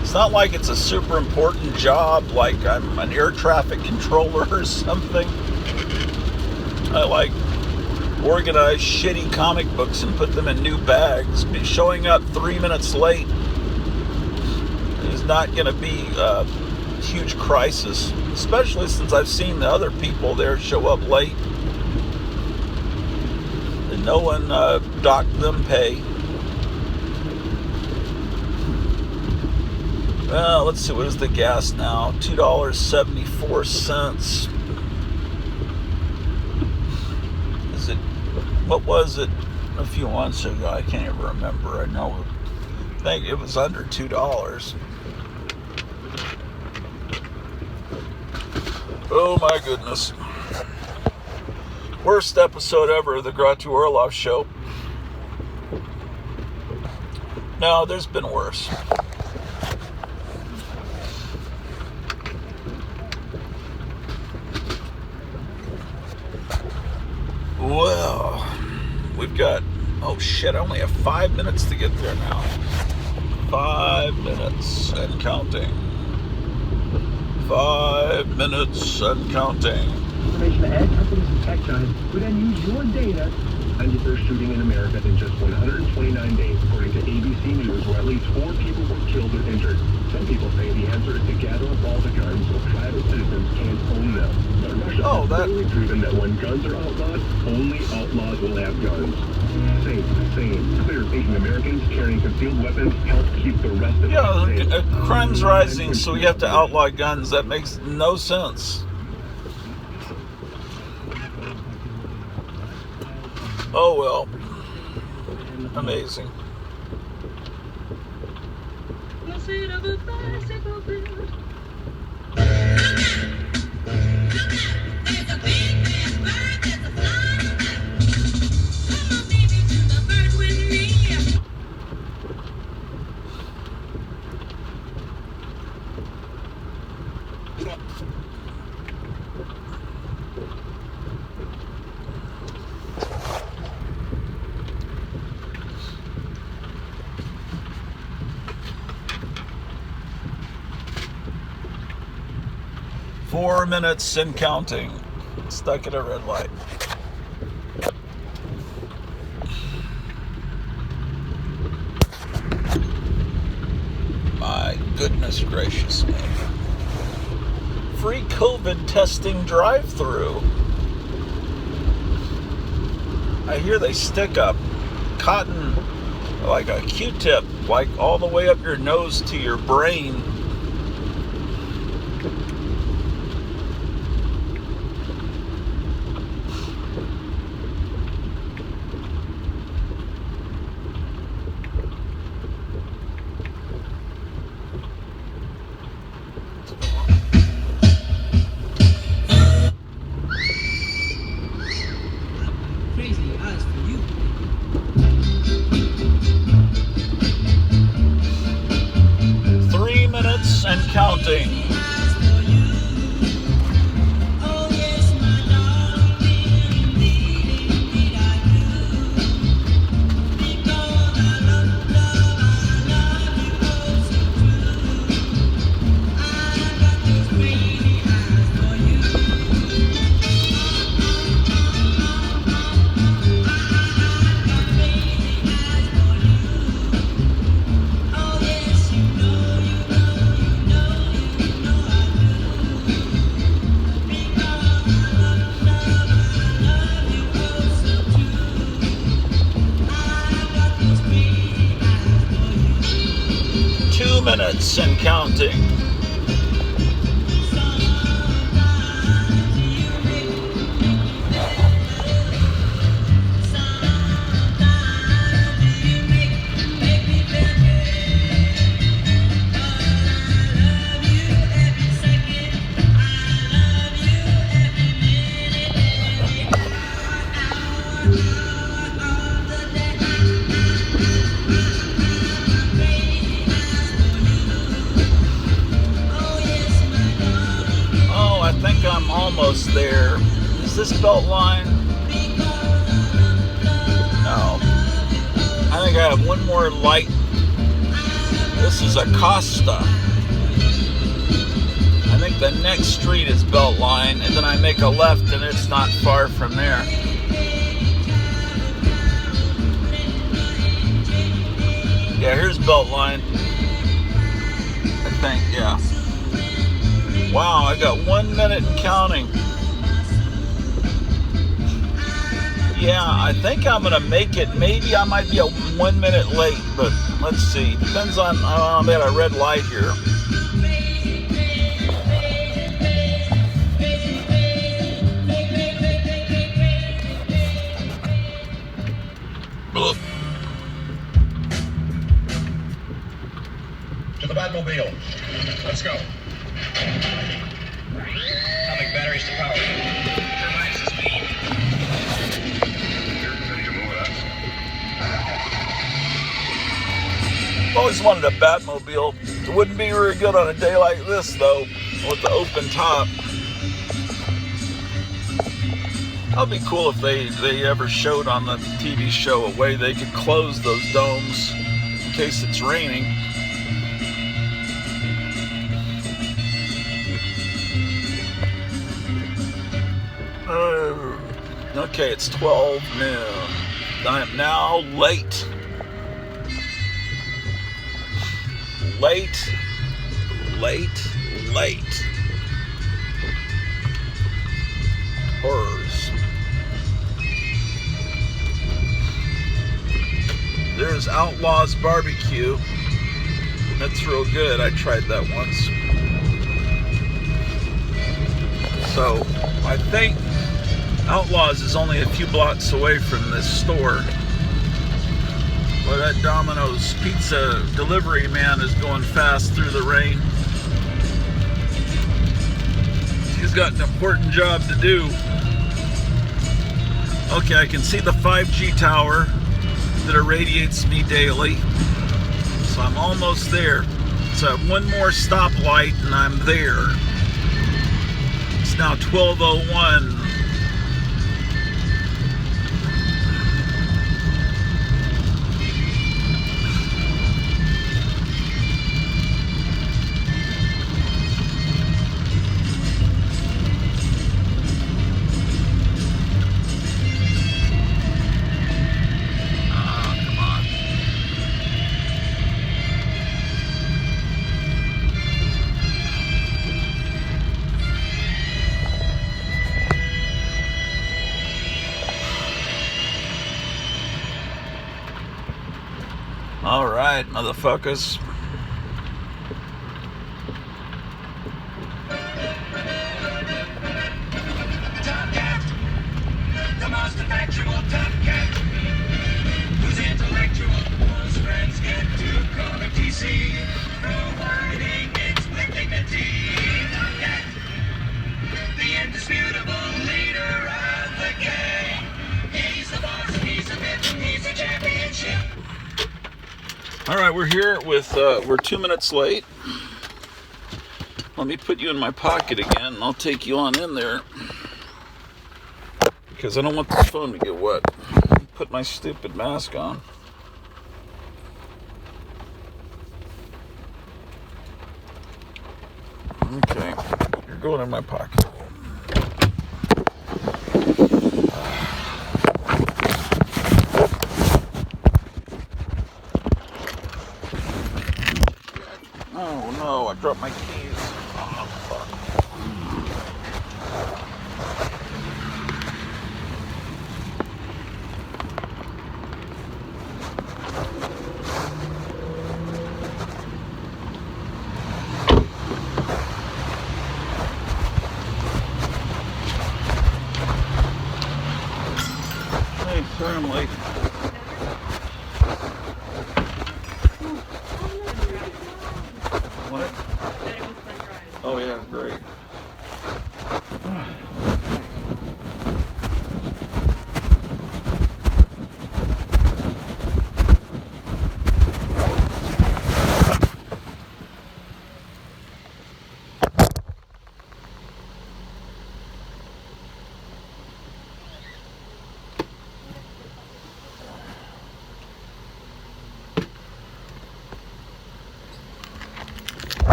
It's not like it's a super important job, like I'm an air traffic controller or something. I like organize shitty comic books and put them in new bags. Showing up 3 minutes late is not going to be a huge crisis, especially since I've seen the other people there show up late and no one docked them pay. Well, let's see, what is the gas now? $2.74. Is it, what was it a few months ago? I can't even remember. I think it was under $2. Oh my goodness. Worst episode ever of the Gratu Orlov Show. No, there's been worse. Well, we've got, oh shit, I only have 5 minutes to get there now. 5 minutes and counting. 5 minutes and counting. Information ad companies and tech giants who then use your data. 91st shooting in America in just 129 days, according to ABC News, where at least 4 people were killed or injured. Some people say the answer is to gather up all the guns so private citizens can't own them. But Russia has clearly proven that when guns are outlawed, only outlaws will have guns. Safe, sane, clear-thinking Americans carrying concealed weapons help keep the rest of us safe. Crime's rising, so we have to outlaw guns. That makes no sense. Oh well. Amazing. Four minutes and counting. Stuck at a red light. My goodness gracious me. Free COVID testing drive-through. I hear they stick a cotton, like a Q-tip, like all the way up your nose to your brain. Crazy eyes for you. 3 minutes and counting. Minutes and counting. almost there. Is this belt line? No. I think I have one more light. This is Acosta. I think the next street is Beltline, and then I make a left and it's not far from there. Yeah, here's Beltline. I think, yeah. Wow, I got 1 minute and counting. Yeah, I think I'm gonna make it. Maybe I might be a 1 minute late, but let's see. Depends on, I'm at a red light here. To the Batmobile. Let's go. Atomic batteries to power. Turbines to speed. Ready to move us. Always wanted a Batmobile. It wouldn't be very good on a day like this, though, with the open top. That'd be cool if they ever showed on the TV show a way they could close those domes in case it's raining. Okay, it's 12 noon. I am now late. Late. Horrors. There's Outlaws Barbecue. That's real good. I tried that once. So, I think Outlaws is only a few blocks away from this store. Where that Domino's pizza delivery man is going fast through the rain. He's got an important job to do. Okay, I can see the 5G tower that irradiates me daily. So I'm almost there. So one more stoplight and I'm there. It's now 12:01. All right, motherfuckers. Tomcat, the most effectual Tomcat, whose intellectual close friends get to call him TC, providing it with dignity. Tomcat, the indisputable leader of the gang. He's the boss, he's a myth, he's a championship. All right, we're here with, we're 2 minutes late. Let me put you in my pocket again, and I'll take you on in there. Because I don't want this phone to get wet. Put my stupid mask on. Okay, you're going in my pocket. Oh no, I dropped my keys. Oh, fuck. Hey, sorry I'm late. What? Oh yeah, great.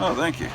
Oh, thank you.